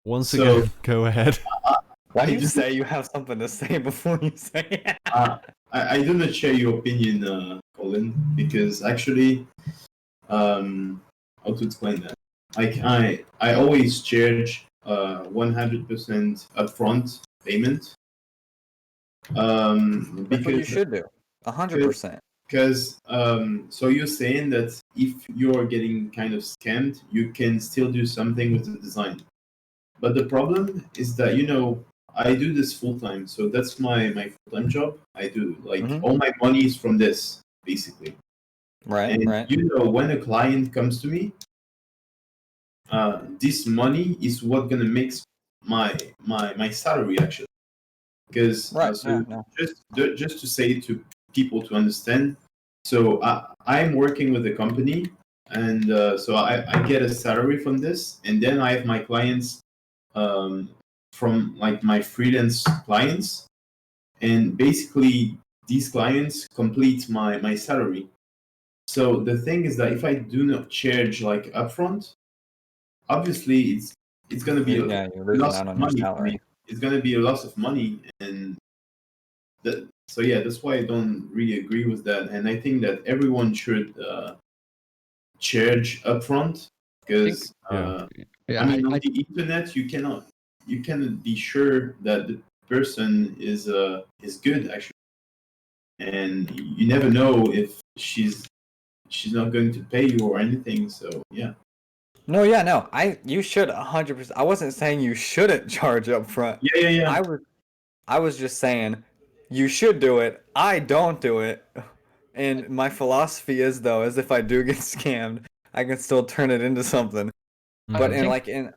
once again, go ahead. Why do you say you have something to say before you say it? I do not share your opinion, Colin, because actually, how to explain that? I always charge 100% upfront payment. That's what you should do. 100%. Because so you're saying that if you're getting kind of scammed, you can still do something with the design. But the problem is that I do this full time, so that's my full time job. I do all my money is from this basically. Right. And right. when a client comes to me, this money is what gonna make my salary actually. Because just to say to people to understand, so I'm working with a company, and so I get a salary from this, and then I have my clients from like my freelance clients, and basically these clients complete my salary. So the thing is that if I do not charge like upfront, obviously it's gonna be you're losing loss out of on your money for salary. me. It's gonna be a loss of money, and so yeah, that's why I don't really agree with that. And I think that everyone should charge upfront because Yeah, I mean on the internet you cannot be sure that the person is good actually, and you never know if she's not going to pay you or anything. So yeah. No, you should 100%. I wasn't saying you shouldn't charge up front. Yeah. I was just saying you should do it. I don't do it. And my philosophy is though, is if I do get scammed, I can still turn it into something. But in think- like in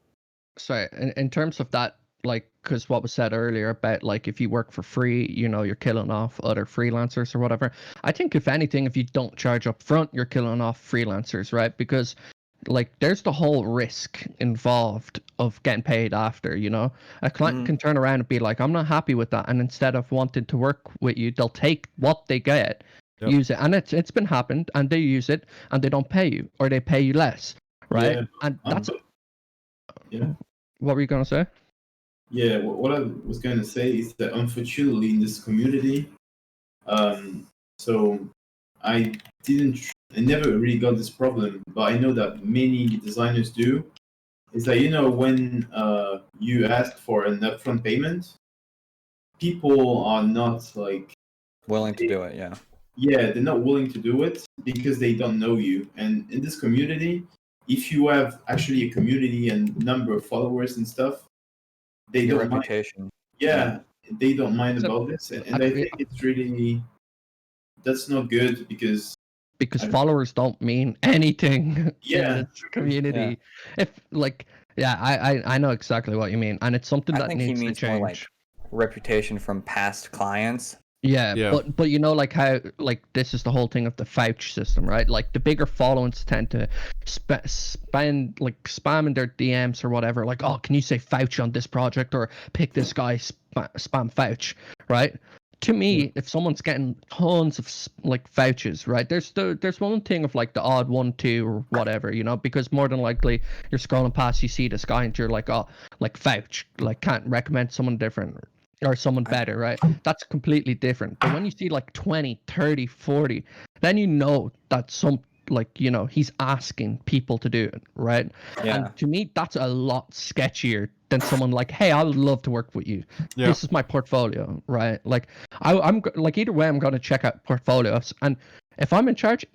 Sorry, in terms of that, like, because what was said earlier about like if you work for free, you know, you're killing off other freelancers or whatever. I think if anything, if you don't charge up front, you're killing off freelancers, right? Because like there's the whole risk involved of getting paid after, you know. A client can turn around and be like, I'm not happy with that, and instead of wanting to work with you, they'll take what they get, use it, and it's been happened, and they use it and they don't pay you, or they pay you less, right? Yeah, And that's yeah. what were you gonna say? Yeah, what I was going to say is that unfortunately in this community, so I I never really got this problem, but I know that many designers do. Is that, you know, when you ask for an upfront payment, people are not like, willing to do it, yeah. yeah, they're not willing to do it because they don't know you. And in this community, if you have actually a community and number of followers and stuff, they Your don't mind. reputation. Yeah, they don't mind So, about this, and I think it's really, that's not good because followers don't mean anything Yeah. in this community. If like, yeah, I know exactly what you mean, and it's something I that think he needs to means more like change. reputation from past clients. Yeah, Yeah. but you know, like how, like, this is the whole thing of the vouch system, right? Like the bigger followings tend to spend like spamming their DMs or whatever, like, oh, can you say vouch on this project, or pick this guy, spam vouch, right? To me, if someone's getting tons of like vouchers, right? There's one thing of like the odd 1, 2 or whatever, you know, because more than likely you're scrolling past, you see this guy, and you're like, oh, like vouch, like can't recommend someone different or someone better, right? That's completely different. But when you see like 20, 30, 40, then you know that some, like, you know, he's asking people to do it, right? Yeah. And to me, that's a lot sketchier than someone like, hey, I would love to work with you. Yeah. This is my portfolio, right? Like, I'm like, either way, I'm going to check out portfolios. And if I'm in charge,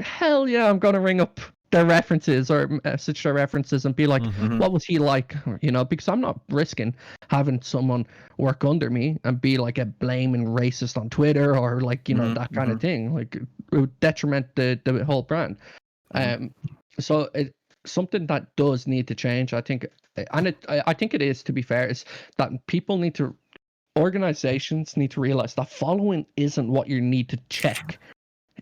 hell yeah, I'm going to ring up their references or message their references and be like, Mhm. what was he like? You know, because I'm not risking having someone work under me and be like a blaming racist on Twitter or like, you know, that kind of thing. Like, it would detriment the whole brand. So it something that does need to change, I think, and I think it is, to be fair, is that people need to, organizations need to realize that following isn't what you need to check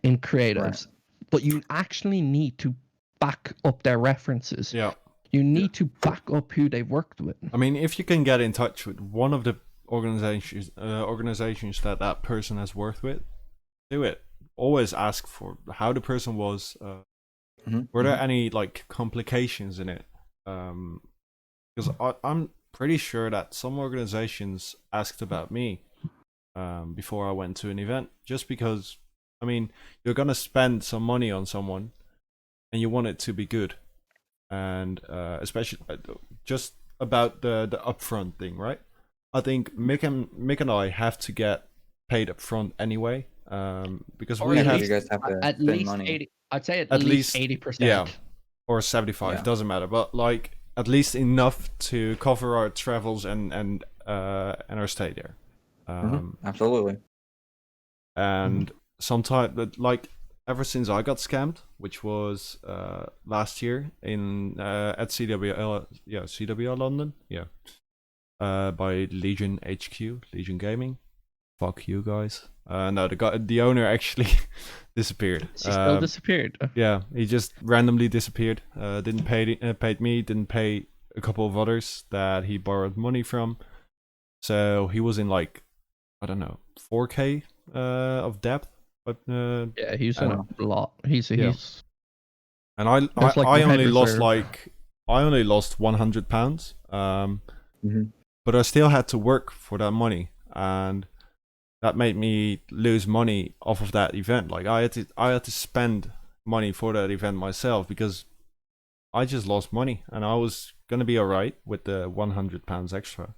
in creatives, but you actually need to back up their references. Yeah. You need to back up who they've worked with. I mean, if you can get in touch with one of the organizations that person has worked with, do it. Always ask for how the person was. Were there any like complications in it? Because I'm pretty sure that some organizations asked about me before I went to an event, just because, I mean, you're gonna spend some money on someone and you want it to be good, and especially just about the upfront thing, right? I think Mick and I have to get paid upfront anyway, because Or we at have you guys have to At spend least money. 80. I'd say at At least least- 80%. yeah, or 75, Yeah. doesn't matter, but like at least enough to cover our travels and our stay there. Absolutely. And sometimes, like, ever since I got scammed, which was last year in at CWL London, by Legion HQ, Legion Gaming. Fuck you guys. No, the owner actually disappeared. She still disappeared. Yeah, he just randomly disappeared. Didn't paid me, didn't pay a couple of others that he borrowed money from. So he was in like, I don't know, 4K of debt. But Yeah, he's in a lot. He's Yeah. and I There's, like, I no head only lost reserve. like I only lost £100. Mhm. But I still had to work for that money, and that made me lose money off of that event. Like I had to spend money for that event myself because I just lost money, and I was gonna be alright with the £100 extra.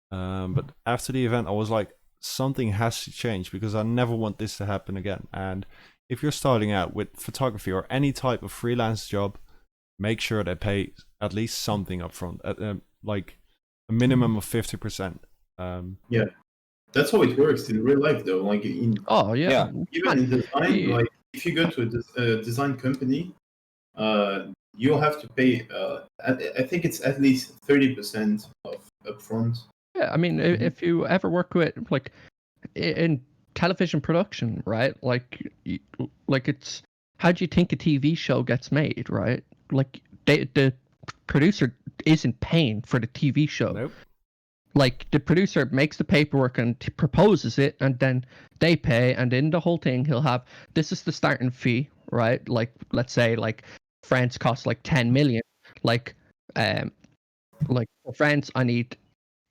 But after the event, I was like, something has to change because I never want this to happen again. And if you're starting out with photography or any type of freelance job, make sure they pay at least something upfront, like a minimum of 50%. That's how it works in real life, though. Like Oh yeah. Yeah. even in design, Yeah. like if you go to a design company, you'll have to pay. I think it's at least 30% of upfront. Yeah, I mean, if you ever work with like in television production, right? Like it's how do you think a TV show gets made, right? Like the producer isn't paying for the TV show. Nope. Like the producer makes the paperwork and proposes it, and then they pay, and in the whole thing he'll have this is the starting fee, right? Like let's say like France costs like 10 million, like um for France I need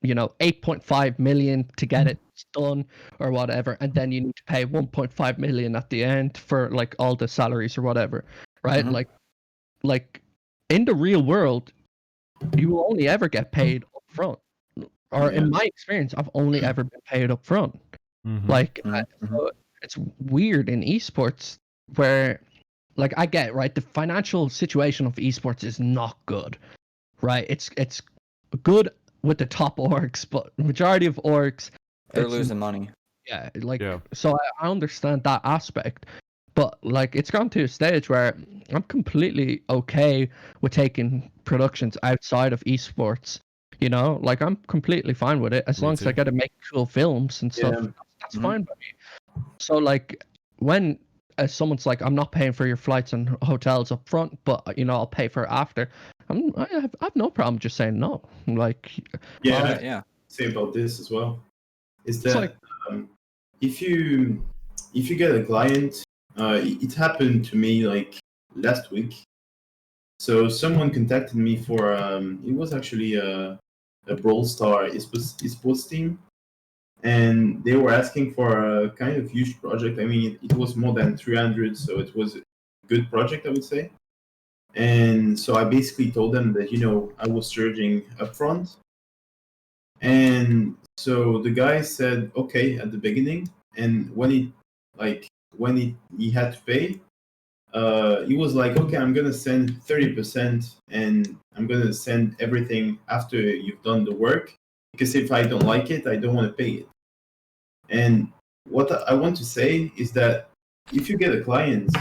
8.5 million to get it done or whatever, and then you need to pay 1.5 million at the end for like all the salaries or whatever, right? Mhm. Like in the real world you will only ever get paid up front, or Yeah. in my experience I've only ever been paid up front. Mhm. Like Mhm. so it's weird in esports where like I get right the financial situation of esports is not good, right? It's good with the top orgs, but majority of orgs They're it's losing money. yeah like Yeah. so I understand that aspect, but like it's gone to a stage where I'm completely okay with taking productions outside of esports. Like I'm completely fine with it as Me long as I too. get to make cool films and stuff. Yeah. That's Mhm. fine by me. So like when someone's like, I'm not paying for your flights and hotels up front, but I'll pay for it after. I have no problem just saying no. Like, Yeah. I'll, Yeah, yeah. Say about this as well is it's that like um, if you get a client, it happened to me like last week. So someone contacted me for it was actually a Brawl Star esports team, and they were asking for a kind of huge project. I mean, it was more than 300, so it was a good project, I would say. And so I basically told them that I was charging upfront, and so the guy said okay at the beginning, and when he had to pay, he was like, okay, I'm gonna send 30%, and I'm gonna send everything after you've done the work, because if I don't like it, I don't want to pay it. And what I want to say is that if you get a client,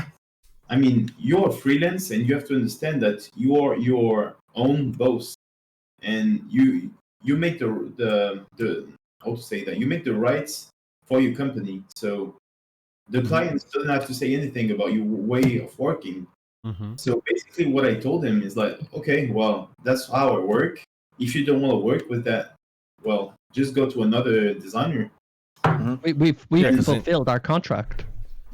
I mean, you're freelance, and you have to understand that you're your own boss, and you make the how to say that, you make the rights for your company. So the client doesn't have to say anything about your way of working. Mhm. So basically, what I told him is like, okay, well, that's how I work. If you don't want to work with that, well, just go to another designer. we've Yeah, 'cause fulfilled our contract.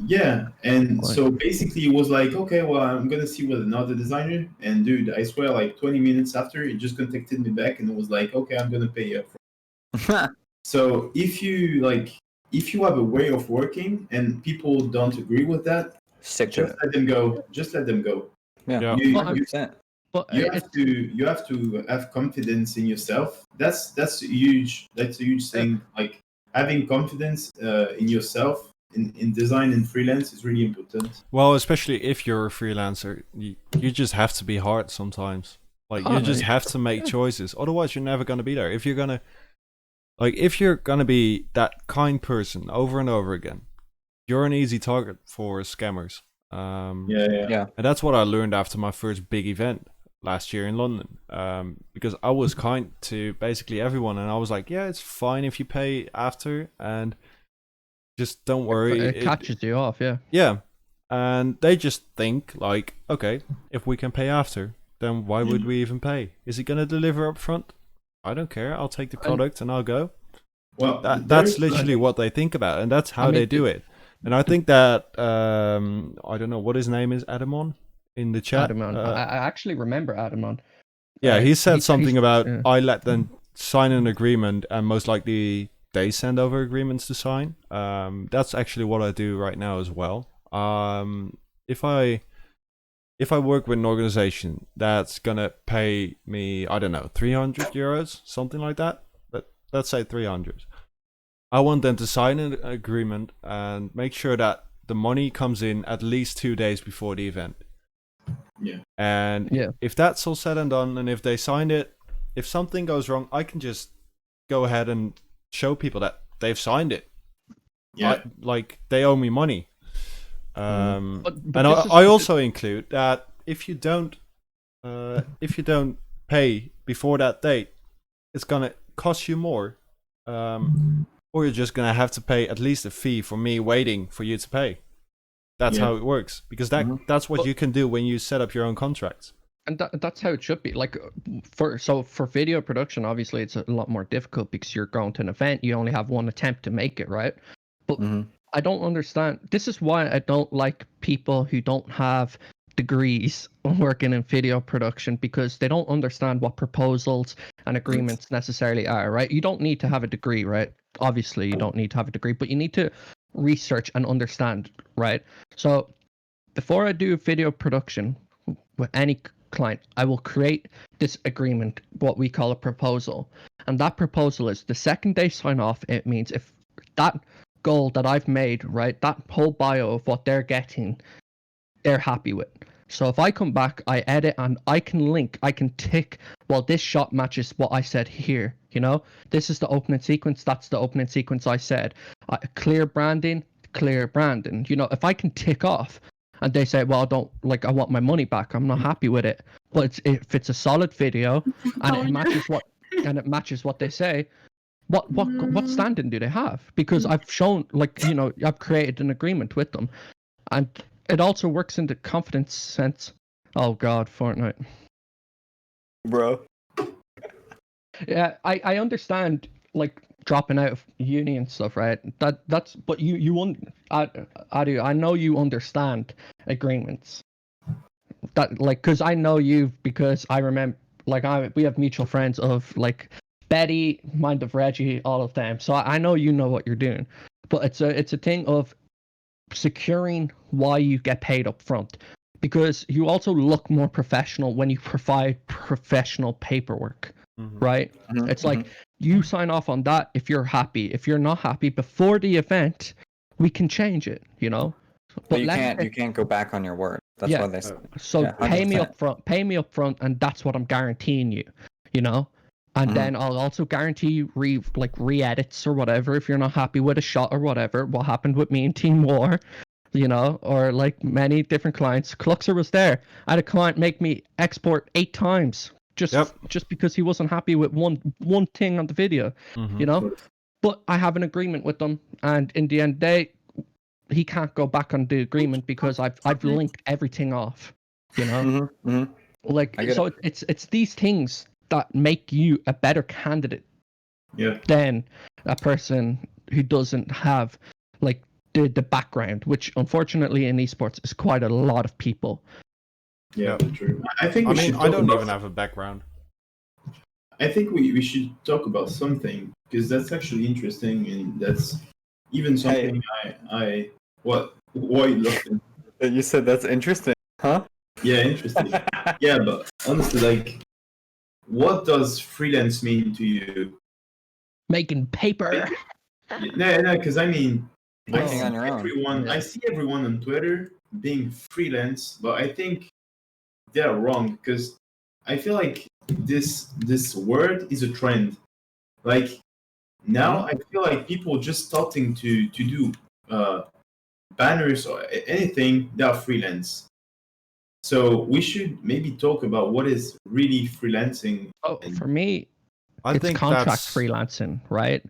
Yeah, and Like, so basically it was like, okay, well, I'm gonna see with another designer. And dude, I swear, like 20 minutes after, he just contacted me back, and it was like, okay, I'm gonna pay you. So if you have a way of working and people don't agree with that, Stick to just it. let them go. Just let them go. Yeah. Yeah. You Well, you, 100%. but you it's have to have confidence in yourself. That's a huge thing. Like having confidence in yourself in design and freelance is really important. Well, especially if you're a freelancer, you just have to be hard sometimes. Like you just have to make choices. Otherwise, you're never gonna be there. If you're gonna be that kind person over and over again, you're an easy target for scammers. Yeah. Yeah. And that's what I learned after my first big event last year in London. Because I was kind to basically everyone, and I was like, yeah, it's fine if you pay after, and just don't worry. it catches you off, yeah. Yeah. And they just think like, okay, if we can pay after, then why would we even pay? Is he gonna deliver up front? I don't care. I'll take the product and I'll go. Well, That's literally what they think about, and that's how they do it. And I think that I don't know what his name is, Adamon, in the chat. Adamon. I actually remember Adamon. Yeah, he said something about yeah. I let them sign an agreement, and most likely they send over agreements to sign. That's actually what I do right now as well. If I work with an organization that's gonna pay me, I don't know, 300 euros, something like that. But let's say 300. I want them to sign an agreement and make sure that the money comes in at least 2 days before the event. Yeah. And Yeah. if that's all said and done, and if they signed it, if something goes wrong, I can just go ahead and show people that they've signed it. Yeah. Like they owe me money. But And I also include that if you don't if you don't pay before that date, it's gonna cost you more, or you're just gonna have to pay at least a fee for me waiting for you to pay. That's Yeah. how it works, because Mhm. that's what you can do when you set up your own contracts. And that's how it should be. Like for video production, obviously it's a lot more difficult because you're going to an event, you only have one attempt to make it, right? But Mhm. I don't understand. This is why I don't like people who don't have degrees working in video production, because they don't understand what proposals and agreements necessarily are, right? You don't need to have a degree, right? Obviously, you don't need to have a degree, but you need to research and understand, right? So before I do video production with any client, I will create this agreement, what we call a proposal. And that proposal is the second they sign off, it means if that goal that I've made, right, that whole bio of what they're getting, they're happy with. So if I come back, I edit and I can link, I can tick, well, this shot matches what I said here, you know? This is the opening sequence, that's the opening sequence I said. Clear branding, you know, if I can tick off and they say, well, I don't, like, I want my money back, I'm not happy with it. But if it's a solid video and it matches what they say, what standing do they have? Because I've shown, like, you know, I've created an agreement with them. And it also works in the confidence sense. Oh God, Fortnite. Bro. Yeah, I understand, like, dropping out of uni and stuff, right? That's but I know you understand agreements. That, like, because I know you, because I remember, like, we have mutual friends of, like, Betty, Mind of Reggie, all of them. So I know you know what you're doing. But it's a thing of securing why you get paid up front, because you also look more professional when you provide professional paperwork, right? Mhm, It's like mhm. you sign off on that if you're happy. If you're not happy before the event, we can change it, you know? But you let's can't say- you can't go back on your word. That's Yeah. why they. So Yeah, pay me 100%. up front, and that's what I'm guaranteeing you, you know? And Mhm. then I'll also guarantee you re-edits or whatever if you're not happy with a shot or whatever. What happened with me in Team War, you know, or like many different clients. Cluxer was there. I had a client make me export 8 times just because he wasn't happy with one thing on the video, you know. But I have an agreement with them, and in the end of the day, he can't go back on the agreement because I've linked everything off, you know. Mhm, mhm. Like, I get so it. it's these things that make you a better candidate Yeah. than a person who doesn't have, like, the background, which unfortunately in esports is quite a lot of people. Yeah, Yep. true. I think I we mean, should I talk don't about. even have a background. I think we should talk about something because that's actually interesting and that's even something I what why you laughing? You said that's interesting, huh? Yeah, interesting. Yeah, but honestly, like, what does freelance mean to you? Making paper. No, because I mean, I Working see on your own. everyone. Yeah. I see everyone on Twitter being freelance, but I think they're wrong because I feel like this word is a trend. Like now, I feel like people just starting to do banners or anything. They're freelance. So we should maybe talk about what is really freelancing. Oh, for me, I it's think contract that's freelancing, right?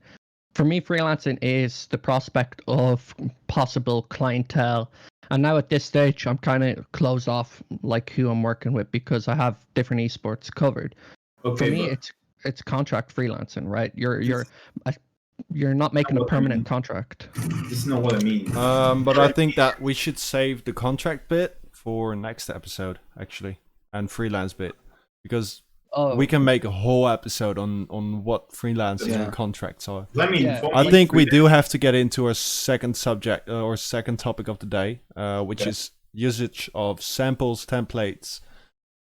For me, freelancing is the prospect of possible clientele. And now at this stage, I'm kind of closed off, like, who I'm working with, because I have different esports covered. For Okay, me, but it's contract freelancing, right? You're this you're not is making not a what I permanent mean. contract. This is not what I mean. but I think that we should save the contract bit for next episode, actually, and freelance bit, because Oh, we can make a whole episode on what freelancing Yeah. and contracts are. I mean, Yeah. for I me, think we do have to get into a second subject or second topic of the day, which Yeah. is usage of samples, templates,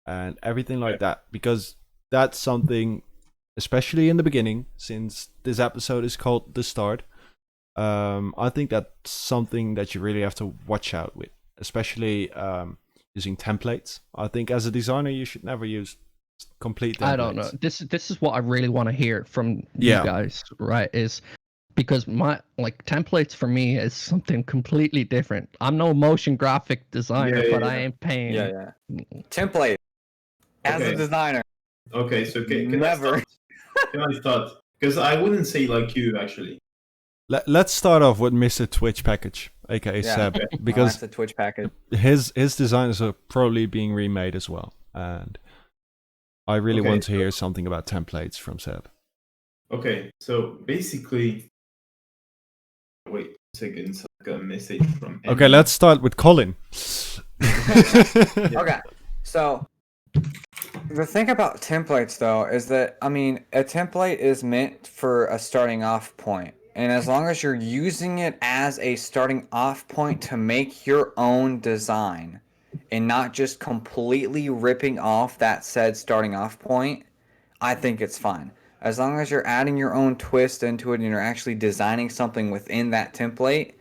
and everything like that, because that's something, especially in the beginning, since this episode is called The Start. I think that's something that you really have to watch out with, especially using templates. I think as a designer, you should never use complete templates. I don't know. This is what I really want to hear from Yeah. you guys, right? Is because my, like, templates for me is something completely different. I'm no motion graphic designer, Yeah, but yeah. I ain't paying. Yeah, yeah. Template. As a Okay. designer, Okay, so can I never. start? Can I start? Because I wouldn't say like you actually. Let's start off with Mr. Twitch package, aka Yeah. Seb, Oh, because that's a Twitch package. his designs are probably being remade as well, and I really Okay, want to hear something about templates from Seb. Okay, so basically, wait a second. So I got a message from. Okay, Emmy. let's start with Colin. Okay, so the thing about templates, though, is that, I mean, a template is meant for a starting off point. And as long as you're using it as a starting off point to make your own design and not just completely ripping off that said starting off point, I think it's fine. As long as you're adding your own twist into it and you're actually designing something within that template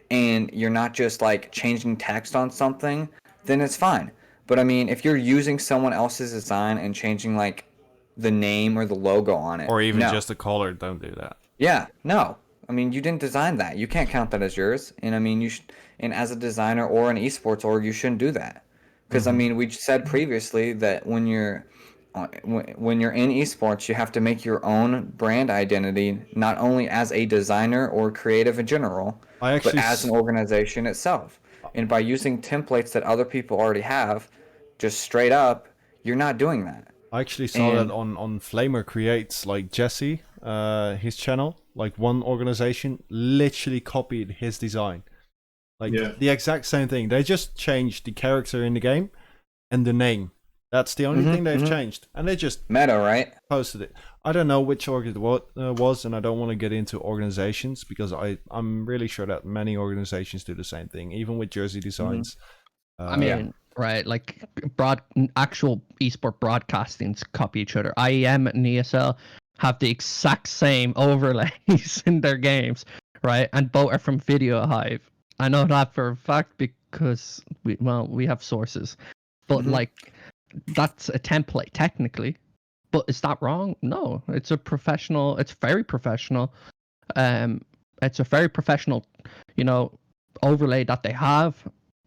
and you're not just like changing text on something, then it's fine. But I mean, if you're using someone else's design and changing like the name or the logo on it, Or even no. just a color, don't do that. Yeah, no. I mean, you didn't design that. You can't count that as yours. And I mean, you should. And as a designer or an esports org, you shouldn't do that. Because I mean, we said previously that when you're in esports, you have to make your own brand identity, not only as a designer or creative in general, I but actually as an organization itself. And by using templates that other people already have, just straight up, you're not doing that. I actually saw that And- on Flamer Creates, like Jesse, his channel, like one organization literally copied his design. Like Yeah. the exact same thing. They just changed the character in the game and the name. That's the only thing they've changed. And they just Meta, right? posted it. I don't know which org it was, and I don't want to get into organizations because I'm really sure that many organizations do the same thing, even with jersey designs. I mean, right, like actual esport broadcastings copy each other. IEM and ESL have the exact same overlays in their games, right? And both are from Video Hive. I know that for a fact because we have sources. But like that's a template technically. But is that wrong? No. It's very professional. It's a very professional, overlay that they have.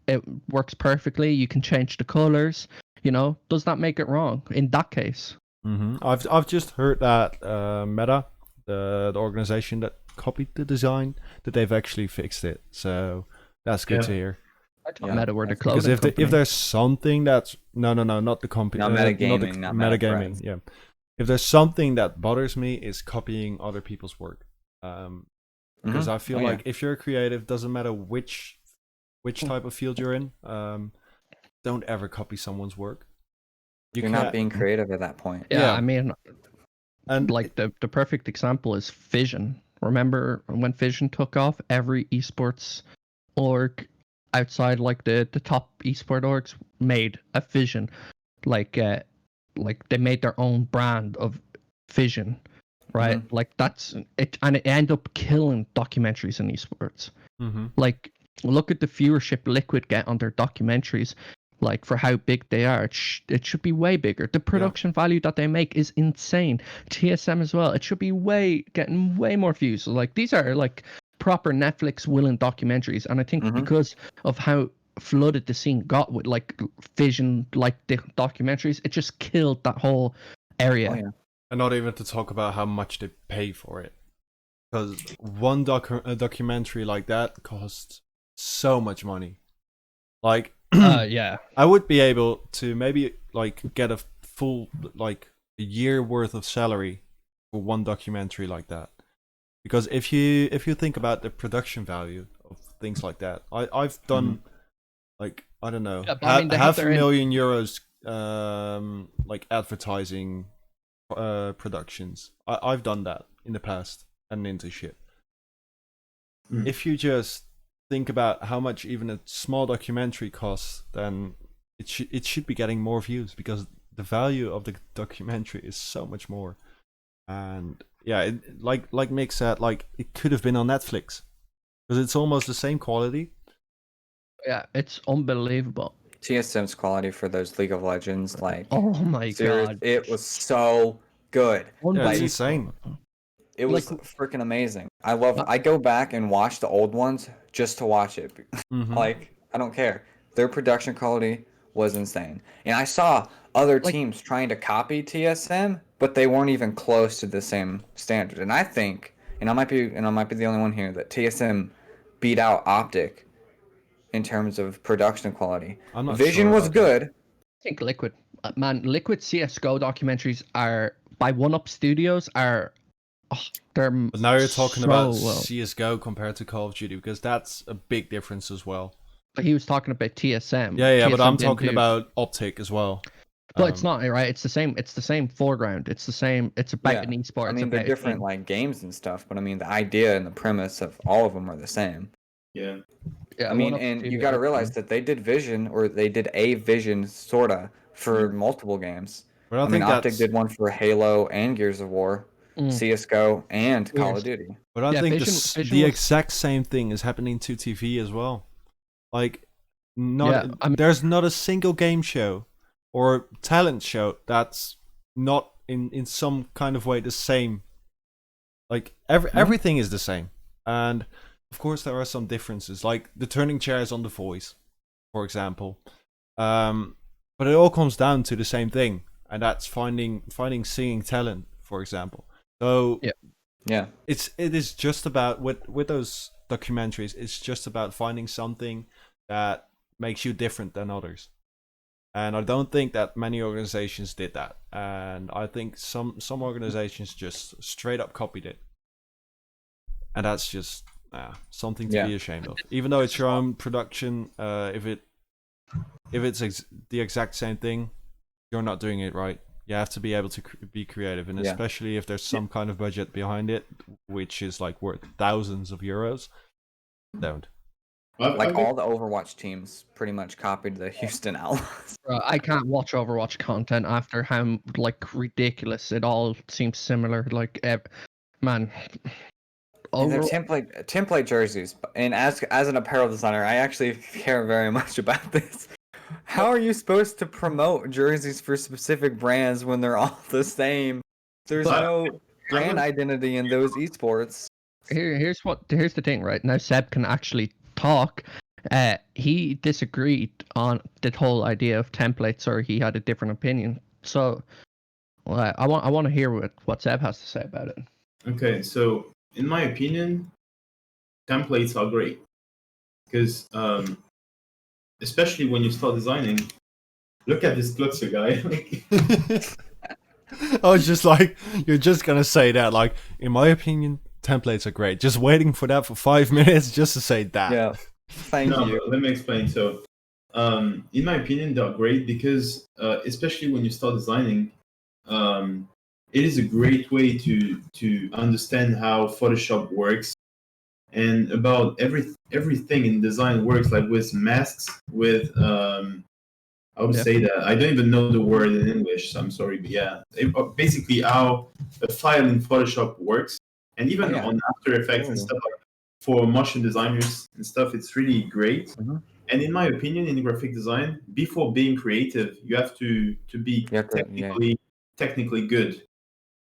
It works perfectly. You can change the colors. Does that make it wrong in that case? I've just heard that Meta, the organization that copied the design, that they've actually fixed it. So that's good Yeah. to hear. I thought Yeah, Meta were the that's- clothing Because company. if there's something that's not the company, Not metagaming, not metagaming, Metathreads. yeah. If there's something that bothers me is copying other people's work, because I feel Oh, yeah. like if you're creative, doesn't matter which type of field you're in, don't ever copy someone's work. You're not being creative at that point. Yeah, yeah. I mean, and like the perfect example is Fission. Remember when Fission took off? Every esports org outside like the top esport orgs made a Fission, like they made their own brand of Fission, right? Like that's it, and it ended up killing documentaries in esports. Like look at the viewership Liquid get on their documentaries. Like for how big they are, it should be way bigger. The production value that they make is insane. TSM as well, it should be getting way more views. So, like these are like proper Netflix willing documentaries, and I think because of how flooded the scene got with like Vision, like the documentaries, it just killed that whole area. Oh, yeah. And not even to talk about how much they pay for it, because one documentary like that costs so much money. Like, Yeah. I would be able to maybe like get a full like a year worth of salary for one documentary like that. Because if you think about the production value of things like that, I've done like I don't know Yeah, but I mean, they have half a their million euros like advertising productions. I've done that in the past and into shit. If you just think about how much even a small documentary costs, then it should be getting more views because the value of the documentary is so much more. And yeah, like Mick said, like it could have been on Netflix because it's almost the same quality. Yeah, it's unbelievable. TSM's quality for those League of Legends, like, Oh my god, it was so good. Yeah, it's insane. It was Like- freaking amazing. I go back and watch the old ones just to watch it. Mhm. Like, I don't care. Their production quality was insane. And I saw other Like- teams trying to copy TSM, but they weren't even close to the same standard. And I think, and I might be the only one here, that TSM beat out Optic in terms of production quality. I'm not Vision sure was about that. good. I think Liquid, man, Liquid CS:GO documentaries are by One Up Studios are, they're. But now you're talking so about well. CS:GO compared to Call of Duty, because that's a big difference as well. But he was talking about TSM. Yeah, but TSM I'm didn't talking do- about Optic as well. But it's not right. It's the same. It's the same foreground. It's the same. It's about Yeah. an esport. I It's mean, they're about a different team. like games and stuff, but I mean, the idea and the premise of all of them are the same. Yeah. Yeah, I mean, One Up and you Studios got to are- realize that they did Vision, or they did a Vision sorta for multiple games. But I I mean, think Optic that's. did one for Halo and Gears of War, Mm. CS:GO, and Call of Gears. Duty. But I Yeah, think Vision the was- exact same thing is happening to TV as well. Like, Yeah, I mean- there's not a single game show or talent show that's not in some kind of way the same. Like everything is the same, and of course there are some differences, like the turning chairs on The Voice, for example. But it all comes down to the same thing, and that's finding singing talent, for example. So Yeah. it is just about with those documentaries, it's just about finding something that makes you different than others. And I don't think that many organizations did that. And I think some organizations just straight up copied it. And that's just something to be ashamed of. Even though it's your own production, if it's the exact same thing, you're not doing it right. You have to be able to be creative, and especially if there's some kind of budget behind it, which is like worth thousands of euros. Don't. Like all the Overwatch teams pretty much copied the Houston Outlaws. Bro, I can't watch Overwatch content after how like ridiculous it all seems similar. Like, man, And they're template jerseys. And as an apparel designer, I actually care very much about this. How are you supposed to promote jerseys for specific brands when they're all the same? There's no brand identity in those esports. Here's the thing, right? Now Seb can actually talk. He disagreed on the whole idea of templates, or he had a different opinion. So, I want to hear what Seb has to say about it. Okay, so in my opinion, templates are great because, especially when you start designing, look at this Glutzer guy. I was just like, you're just gonna say that. Like, in my opinion, templates are great. Just waiting for that for 5 minutes just to say that. Yeah, thank you. Let me explain. So, in my opinion, they're great because, especially when you start designing, it is a great way to understand how Photoshop works and about everything in design works, like with masks, with I would say that I don't even know the word in English, so I'm sorry, but yeah, basically how a file in Photoshop works, and even on After Effects and stuff like for motion designers and stuff, it's really great. Mm-hmm. And in my opinion, in graphic design, before being creative, you have to be technically good.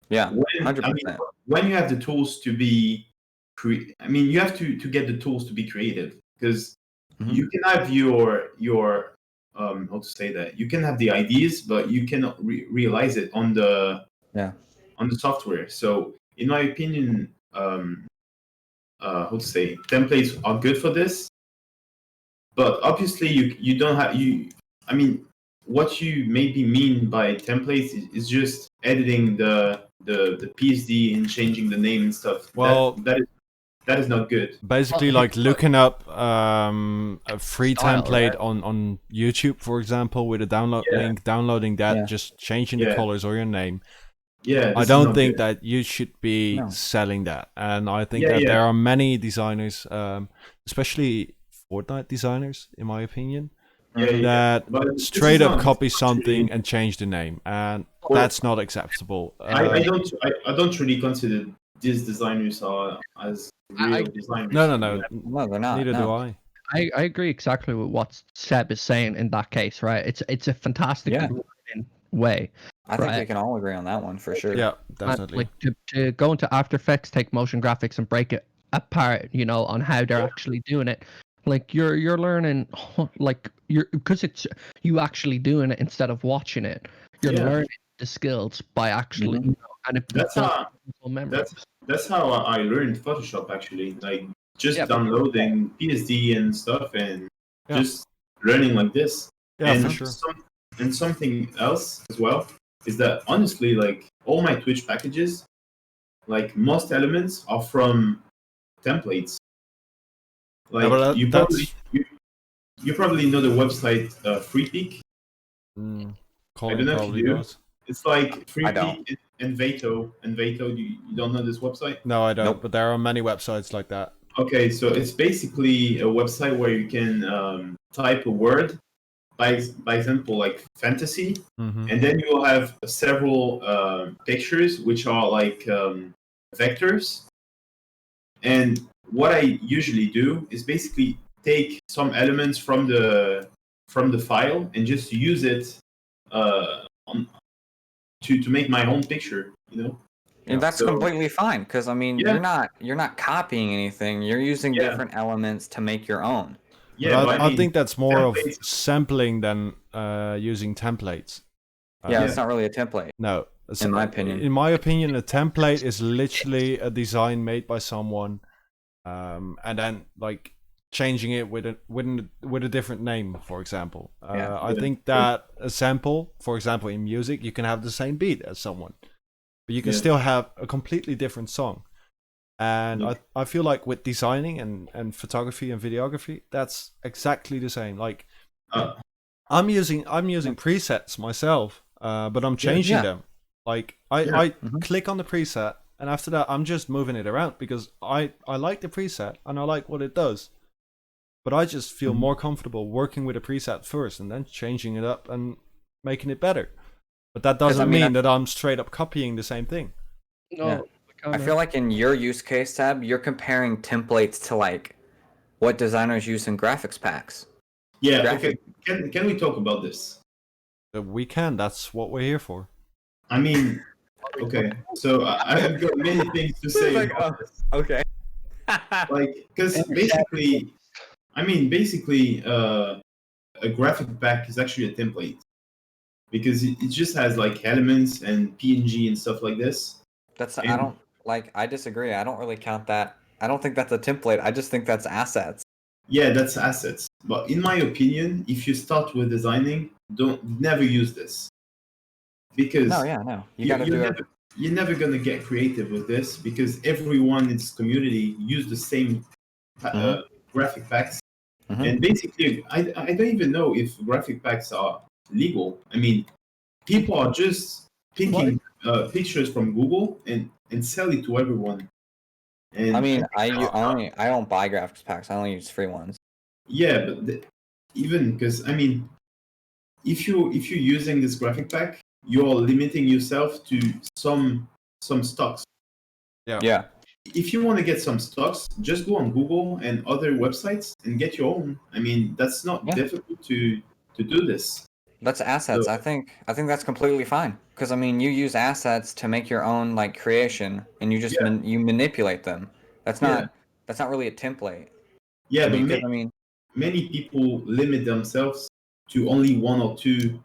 Yeah, 100%. When you have the tools to be, you have to get the tools to be creative, because you can have your how to say that, you can have the ideas, but you cannot realize it on the software. So in my opinion, how to say, templates are good for this, but obviously you don't have what you maybe mean by templates is just editing the PSD and changing the name and stuff. Well, that is not good. Basically, like looking up a free Style, template right? on YouTube, for example, with a download link, downloading that, just changing the colors or your name. Yeah, I don't think that you should be selling that, and I think that there are many designers, especially Fortnite designers, in my opinion, that straight up copy something and change the name, and that's not acceptable. I don't really consider these designers are as real designers. No, they're not. Neither do I. I agree exactly with what Seb is saying in that case, right? It's a fantastic way. I think we can all agree on that one for sure. Yeah, definitely. And, like to go into After Effects, take motion graphics and break it apart, on how they're actually doing it. Like you're learning, like you're because it's you actually doing it instead of watching it. You're Yeah. learning the skills by actually, Mhm. you know, and it That's builds how muscle memory. that's how I learned Photoshop actually. Like just Yeah, but- downloading PSD and stuff and Yeah. just learning like this. Yeah, and for sure. and something else as well is that honestly, like all my Twitch packages, like most elements are from templates. Yeah, Like but that's you probably know the website FreePeak. I Colin don't know if probably you do. does. It's like I don't. FreePeak and Veto. And Veto, you don't know this website? No, I don't. Nope. But there are many websites like that. Okay, so it's basically a website where you can type a word, by example, like fantasy, Mm-hmm. and then you will have several pictures which are like vectors. And what I usually do is basically take some elements from the file and just use it on, to make my own picture. You know. And that's So completely fine because I mean yeah, you're not copying anything. You're using yeah, different elements to make your own. yeah. But But I think that's more of templates. sampling than using templates. Yeah, Yeah. it's not really a template. No. In my opinion. In my opinion, a template is literally a design made by someone, and then like changing it with a different name, for example. Yeah. I think that a sample, for example, in music, you can have the same beat as someone, but you can Yeah. still have a completely different song. And Yeah. I feel like with designing and photography and videography, that's exactly the same. Like Uh, I'm using presets myself, but I'm changing Yeah. them. Like I Yeah. Mhm. click on the preset, and after that I'm just moving it around because I like the preset and I like what it does. But I just feel Mhm. more comfortable working with a preset first and then changing it up and making it better. But that 'Cause, I doesn't mean, mean that I'm straight up copying the same thing. No, Yeah. I feel like in your use case tab, you're comparing templates to like what designers use in graphics packs. yeah. Graphic- Okay. Can we talk about this? We can. That's what we're here for. I mean, okay. So I've got many things to say Like, about this. Okay. Like, because basically, a graphic pack is actually a template because it just has like elements and PNG and stuff like this. That's I And don't like I disagree. I don't really count that. I don't think that's a template. I just think that's assets. yeah, that's assets. But in my opinion, if you start with designing, don't never use this because No. You got to you're do never you're never gonna get creative with this because everyone in this community use the same Mhm. graphic packs. Mhm. And basically, I don't even know if graphic packs are legal. I mean, people are just picking pictures from Google and sell it to everyone. And I mean, think I don't buy graphics packs. I only use free ones. yeah, but even because I mean, if you're using this graphic pack, you're limiting yourself to some stocks. Yeah. If you want to get some stocks, just go on Google and other websites and get your own. I mean, that's not Yeah. difficult to do this. That's assets. So- I think that's completely fine. Because I mean, you use assets to make your own like creation, and you just Yeah. you manipulate them. That's Yeah. not really a template. Yeah, but Because I mean, many people limit themselves to only one or two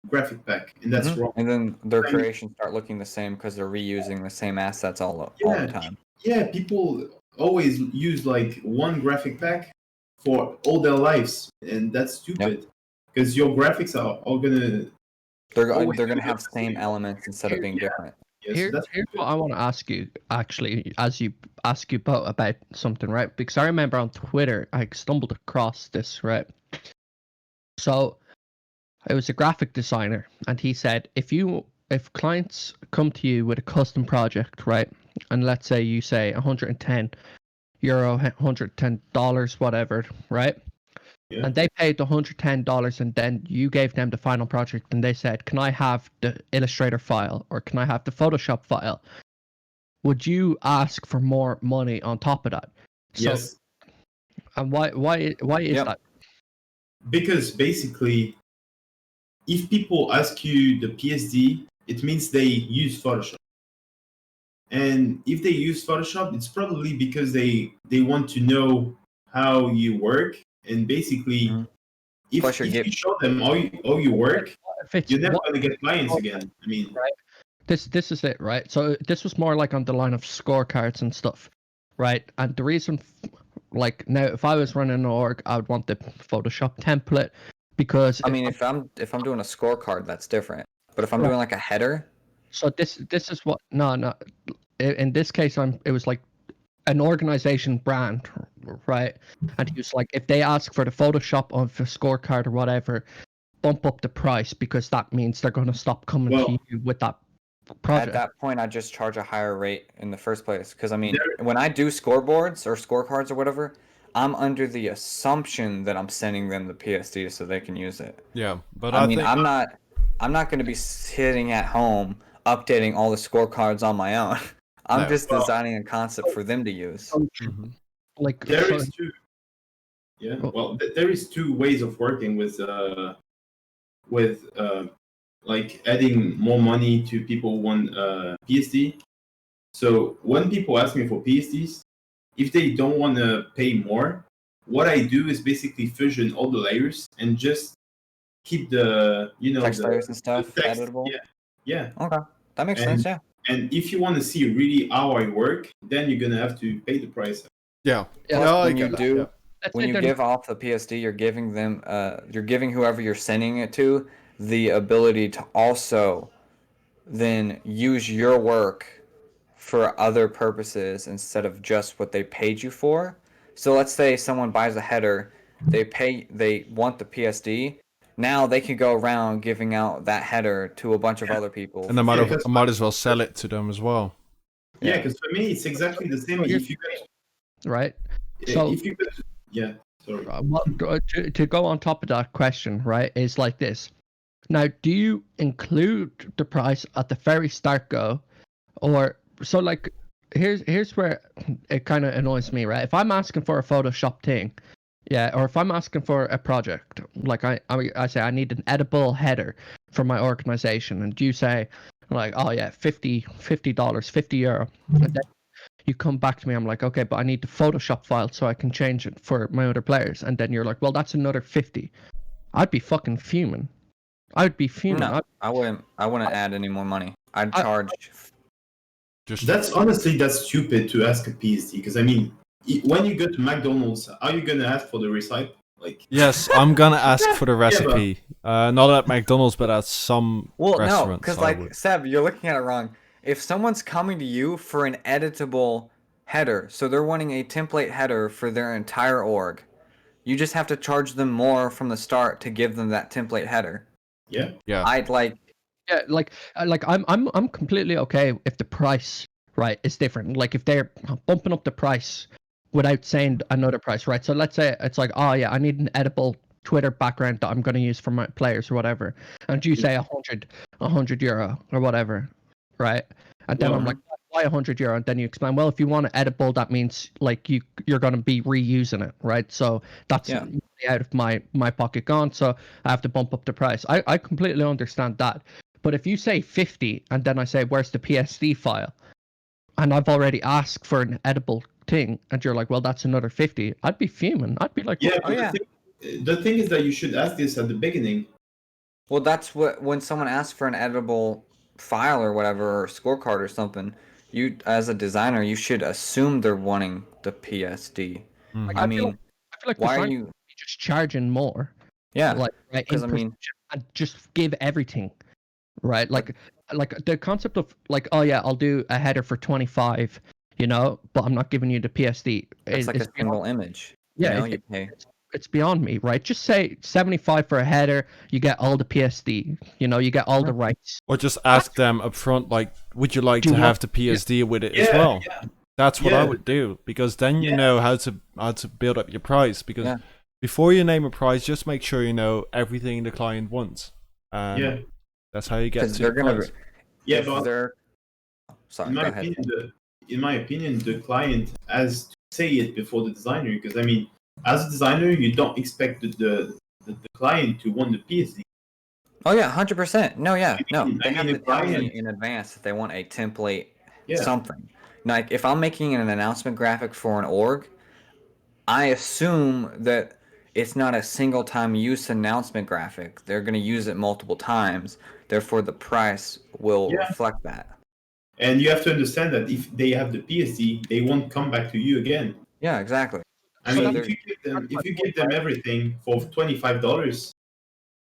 graphic pack, and that's wrong. and then their I mean- creations start looking the same because they're reusing the same assets all Yeah. the time. Yeah, people always use like one graphic pack for all their lives, and that's stupid. Because your graphics are all gonna They're always they're gonna do have the same same. elements instead of being Yeah. different. Yeah, so that's Here's stupid. what I want to ask you, actually, as you ask you about something, right? Because I remember on Twitter, I stumbled across this, right? So it was a graphic designer, and he said if clients come to you with a custom project, right, and let's say you say €110, $110, whatever, right? Yeah. And they paid the $110, and then you gave them the final project, and they said, "Can I have the Illustrator file, or can I have the Photoshop file?" Would you ask for more money on top of that? So, Yes, and why is Yep. that? because basically, if people ask you the PSD, it means they use Photoshop. And if they use Photoshop, it's probably because they want to know how you work and basically, Mhm. if Plus, if you show them all your work, If it's you're never what, going to get clients again. I mean, right? This is it, right? So this was more like on the line of scorecards and stuff, right? And the reason, like now, if I was running an org, I would want the Photoshop template because I mean, if I'm doing a scorecard, that's different. But if I'm Right. doing like a header, so this is what no, in this case it was like an organization brand, right? And he was like, if they ask for the Photoshop of a scorecard or whatever, bump up the price because that means they're going to stop coming to well, you with that at project. that point, I just charge a higher rate in the first place. Because I mean, There- when I do scoreboards or scorecards or whatever, I'm under the assumption that I'm sending them the PSD so they can use it. Yeah, but I I mean, think I'm not going to be sitting at home updating all the scorecards on my own. I'm No. just Well- designing a concept for them to use. Mhm. Like there so, is two. Yeah, Oh. well, there is two ways of working with like adding more money to people who want PSD. So when people ask me for PSDs, if they don't want to pay more, what I do is basically fusion all the layers and just keep the Text layers and the stuff text. editable. Yeah. Okay, that makes And- sense. Yeah. And if you want to see really how I work, then you're gonna have to pay the price. Yeah. Yeah. No, I when get you that, do, yeah. let's when say you they're- give off the PSD, you're giving them, you're giving whoever you're sending it to the ability to also then use your work for other purposes instead of just what they paid you for. So let's say someone buys a header, they want the PSD. Now they can go around giving out that header to a bunch of other people. And I Yeah, 'cause- might as well sell it to them as well. Yeah, Yeah. because for me it's exactly the same. Here's- If you could, right. So if you could, yeah. Sorry. to go on top of that question, right, is like this. Now, do you include the price at the very start go, or so like here's where it kind of annoys me, right? If I'm asking for a Photoshop thing, yeah, or if I'm asking for a project, like I say I need an edible header for my organization, and you say like, oh yeah, $50, €50, and then you come back to me, I'm like, okay, but I need the Photoshop file so I can change it for my other players, and then you're like, well, that's another 50. I'd be fucking fuming. I'd be fuming. No, I wouldn't add any more money. I'd I- charge. Just That's stupid to ask a PSD because I mean, when you go to McDonald's, are you gonna ask for the recipe? Like, yes, I'm gonna ask for the recipe. Not at McDonald's, but at some Well, no, restaurants. because I like would. Seb, you're looking at it wrong. If someone's coming to you for an editable header, so they're wanting a template header for their entire org, you just have to charge them more from the start to give them that template header. yeah, Yeah. I'd like, Yeah, like I'm completely okay if the price right is different. Like if they're bumping up the price without saying another price, right? So let's say it's like, oh yeah, I need an edible Twitter background that I'm going to use for my players or whatever, and you say €100 or whatever, right? And then I'm like, why €100? And then you explain, well, if you want it edible, that means like you're going to be reusing it, right? So that's Yeah. out of my pocket gone, so I have to bump up the price. I completely understand that. But if you say 50 and then I say, where's the PSD file? And I've already asked for an edible thing, and you're like, well, that's another 50. I'd be fuming. I'd be like, yeah. Oh, But yeah. the thing is that you should ask this at the beginning. well, that's what when someone asks for an editable file or whatever, or scorecard or something, you as a designer, you should assume they're wanting the PSD. Mhm. I mean, I feel like why are design you? be just charging more, Yeah, like right, 'cause in I mean- percentage, and just give everything, right? Like the concept of like, oh yeah, I'll do a header for 25, but I'm not giving you the PSD. it's like a beyond- single image. Yeah, you know, it- you pay. it's beyond me, right? Just say 75 for a header, you get all the PSD, you get all the rights. Or just ask them up front, like, would you like Do to you have want- the PSD with it as Yeah, well? yeah. That's what I Yeah. would do, because then you Yeah. know how to build up your price. Because Yeah. before you name a price, just make sure you know everything the client wants. Yeah. That's how you get Because to they're the gonna. price. Yeah, if but they're. Sorry, in go my ahead. opinion, the client has to say it before the designer because I mean, as a designer, you don't expect the client to want the PSD. Oh yeah, 100%. No, yeah, no. mean- They I have mean, to the tell me client- in advance if they want a template Yeah. something. Like if I'm making an announcement graphic for an org, I assume that it's not a single time use announcement graphic. They're going to use it multiple times. Therefore, the price will reflect that. And you have to understand that if they have the PSD, they won't come back to you again. Yeah, exactly. I So mean, they're- if you give them everything for $25,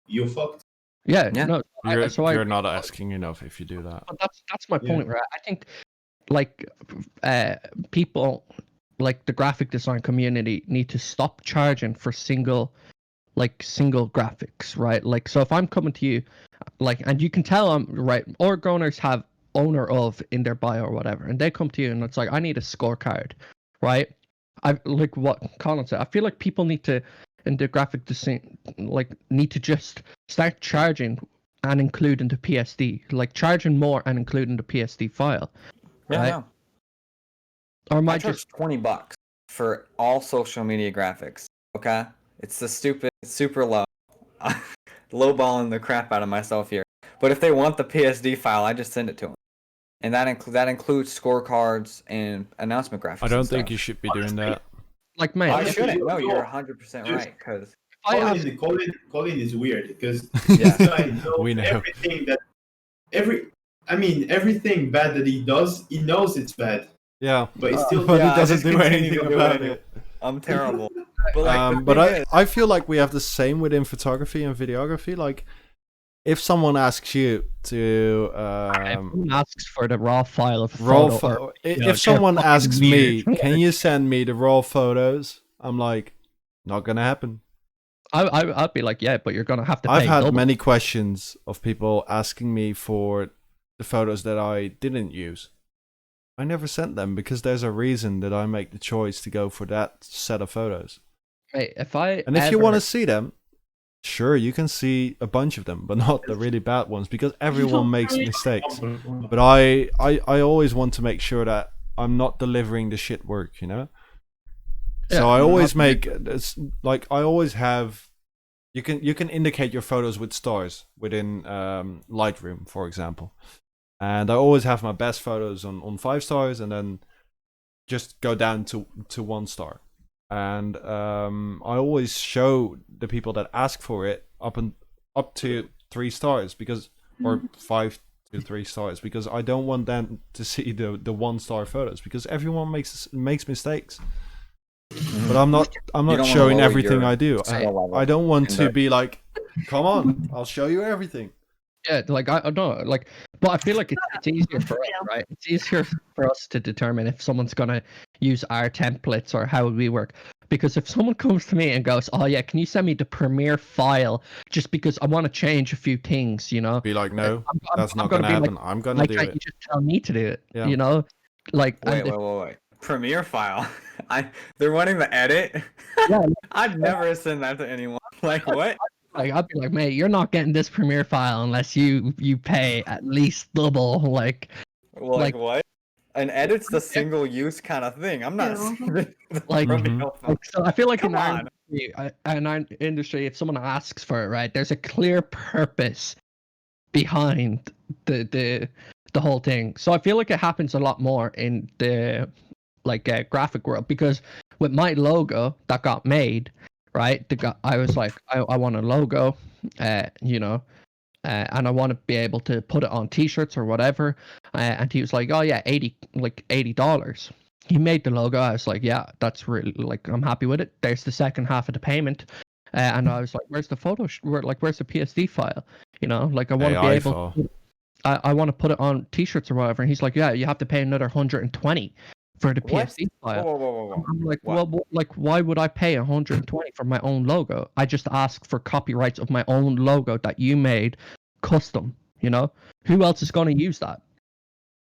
you're fucked. Yeah, Yeah. no. You're not asking enough if you do that. But that's my Yeah. point, right? I think like people like the graphic design community need to stop charging for single graphics, right? Like, so if I'm coming to you, like, and you can tell I'm right, org owners have owner of in their bio or whatever, and they come to you and it's like, I need a scorecard, right? I like what Colin said. I feel like people need to, in the graphic design, like, need to just start charging and including the PSD, like charging more and including the PSD file. Yeah, Right. no. Or am I I charge just $20 for all social media graphics. Okay, it's the stupid, super low, lowballing the crap out of myself here. But if they want the PSD file, I just send it to them, and that includes scorecards and announcement graphics. I don't and think stuff. you should be doing that. like, mate? I Honestly, shouldn't. No, you're no. 100% Just- right. Because I ask, Colin is weird because Yeah. this guy knows We know. everything that everything bad that he does, he knows it's bad, Yeah, but he still but yeah, he I doesn't just do continue anything to do about it it. I'm terrible. But like, the But thing is, I feel like we have the same within photography and videography. Like, if someone asks you to everyone asks for the raw file of a raw, photo, or, you know, if someone they're fucking asks me, weird. can you send me the raw photos? I'm like, not gonna happen. I'd be like, yeah, but you're gonna have to pay I've had double. many questions of people asking me for the photos that I didn't use. I never sent them because there's a reason that I make the choice to go for that set of photos. Mate, if You want to see them, sure, you can see a bunch of them, but not the really bad ones because everyone makes mistakes. But I always want to make sure that I'm not delivering the shit work, you know? Yeah, So I always make it's like I always have you can indicate your photos with stars within Lightroom, for example. And I always have my best photos on 5 stars and then just go down to 1 star. And I always show the people that ask for it up to 3 stars because or 5 to 3 stars because I don't want them to see the 1-star photos because everyone makes mistakes. But I'm not wanna showing lower everything your I do. skill level. I don't want to And, be like, come on, I'll show you everything. Yeah, like I don't know, like, but I feel like it's easier for us, right? It's easier for us to determine if someone's gonna use our templates or how we work. Because if someone comes to me and goes, "Oh yeah, can you send me the Premiere file just because I want to change a few things," you know? Be like, no, that's not gonna gonna be happen. like, I'm gonna why do can't it. you just tell me to do it? Yeah. You know, like, and wait. Premiere file. They're wanting the edit. Yeah. I'd never send that to anyone. Like what? like I'd be like, mate, you're not getting this Premiere file unless you pay at least double. Like, Like what? An edit's the single use kind of thing. I'm not sending the Like- Premiere file. so I feel like Come on. in our industry, if someone asks for it, right, there's a clear purpose behind the whole thing. So I feel like it happens a lot more in the graphic world because with my logo that got made, right, I was like, I want a logo, you know, and I want to be able to put it on T-shirts or whatever. And he was like, "Oh yeah, $80." He made the logo. I was like, "Yeah, that's really like I'm happy with it." There's the second half of the payment, and I was like, "Where's the photo? Where's the PSD file? You know, like I want to be AI able. file. I want to put it on T-shirts or whatever." And he's like, "Yeah, you have to pay another 120 for the What? PSD file." Whoa. I'm like, What? well, like, why would I pay 120 for my own logo? I just asked for copyrights of my own logo that you made custom, you know? Who else is going to use that?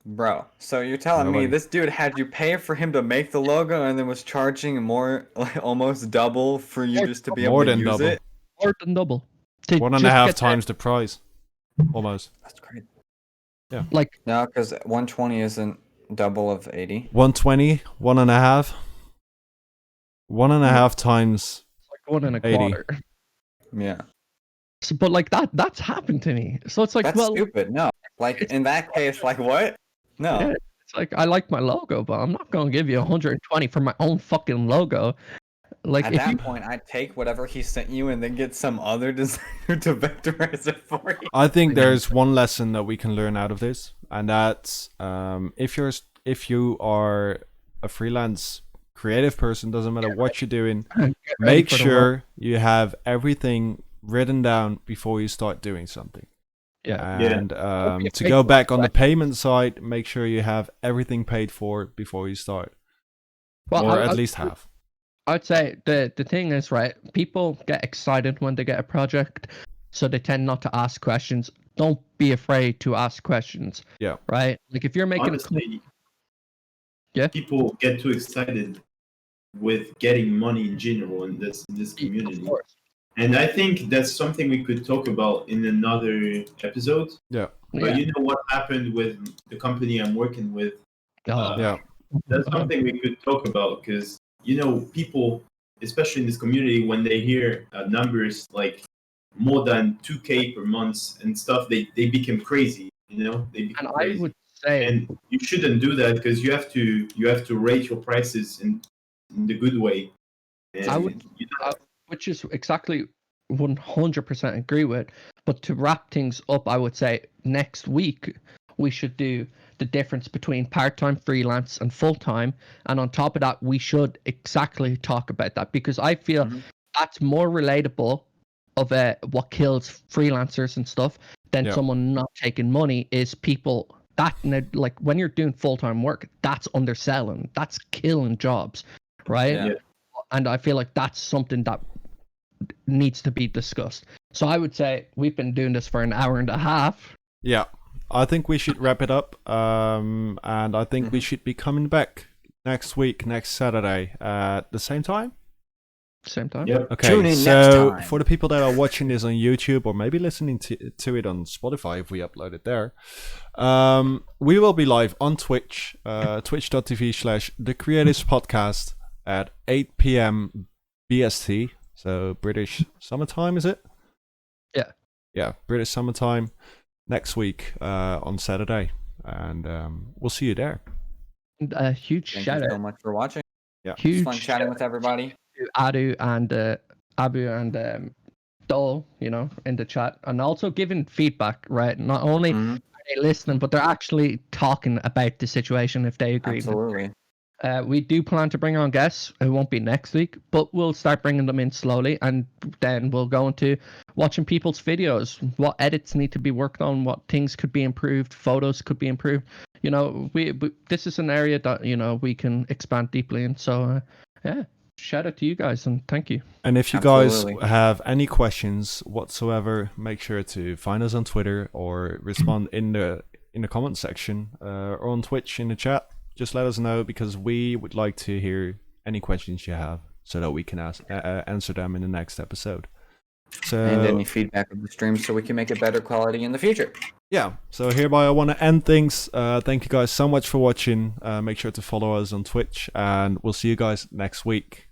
Bro, so you're telling me Nobody. this dude had you pay for him to make the logo and then was charging more, like almost double for you More- just to be More able to than use double. it? More than double. To 1.5 just get times the price, almost. That's crazy. that, like, No, because 120 isn't double of 80. 120, 1.5. 1.5 times. one and a 80. quarter. Yeah. So, but like that's happened to me. So it's like, That's well, stupid. No. Like in that case, like what? No. yeah, it's like I like my logo, but I'm not going to give you 120 for my own fucking logo. Like At if that you, point, I'd take whatever he sent you and then get some other designer to vectorize it for you. I think there's one lesson that we can learn out of this, and that's if you are a freelance creative person, doesn't matter what you're doing, get ready make for the work. sure you have everything written down before you start doing something. Yeah. And be to afraid go to back on the ask payment side, make sure you have everything paid for before you start, Well, or at least have. I'd say the thing is, right, people get excited when they get a project, so they tend not to ask questions. Don't be afraid to ask questions. Yeah. Right? Like if you're making Honestly, Yeah. people get too excited with getting money in general in this Of community. course. And I think that's something we could talk about in another episode. Yeah. But Yeah. you know what happened with the company I'm working with? Oh. Yeah. That's something we could talk about because, you know, people, especially in this community, when they hear numbers like more than 2K per month and stuff, they become crazy. You know, they become And crazy. I would say, And you shouldn't do that because you have to rate your prices in the good way. And I would, which is exactly 100% agree with. But to wrap things up, I would say next week we should do the difference between part-time freelance and full-time, and on top of that, we should exactly talk about that because I feel that's more relatable of what kills freelancers and stuff than Yeah. someone not taking money is people that like when you're doing full-time work, that's underselling, that's killing jobs, right? Yeah. And I feel like that's something that needs to be discussed. So I would say we've been doing this for an hour and a half. Yeah. I think we should wrap it up. And I think we should be coming back next week, next Saturday, at the same time. Same time. Yep. Okay, Tune in so next time. for the people that are watching this on YouTube or maybe listening to it on Spotify if we upload it there, we will be live on Twitch, twitch.tv/thecreatorspodcast at 8 p.m. BST, so British summertime, is it? Yeah. Yeah, British summertime next week on Saturday, and we'll see you there. A huge Thank shout you so out. much for watching. Yeah. Huge It's fun chatting with everybody. to Abu and Dole, you know, in the chat, and also giving feedback. Right, not only are they listening, but they're actually talking about the situation if they agree. Absolutely. We do plan to bring on guests. It won't be next week, but we'll start bringing them in slowly, and then we'll go into watching people's videos, what edits need to be worked on, what things could be improved, photos could be improved. You know, we this is an area that, you know, we can expand deeply in. So, yeah, shout out to you guys and thank you. And if you Absolutely. guys have any questions whatsoever, make sure to find us on Twitter or respond in the comment section or on Twitch in the chat. Just let us know because we would like to hear any questions you have so that we can answer them in the next episode. So, And any feedback of the stream so we can make it better quality in the future. yeah, so hereby I want to end things. Thank you guys so much for watching. Make sure to follow us on Twitch and we'll see you guys next week.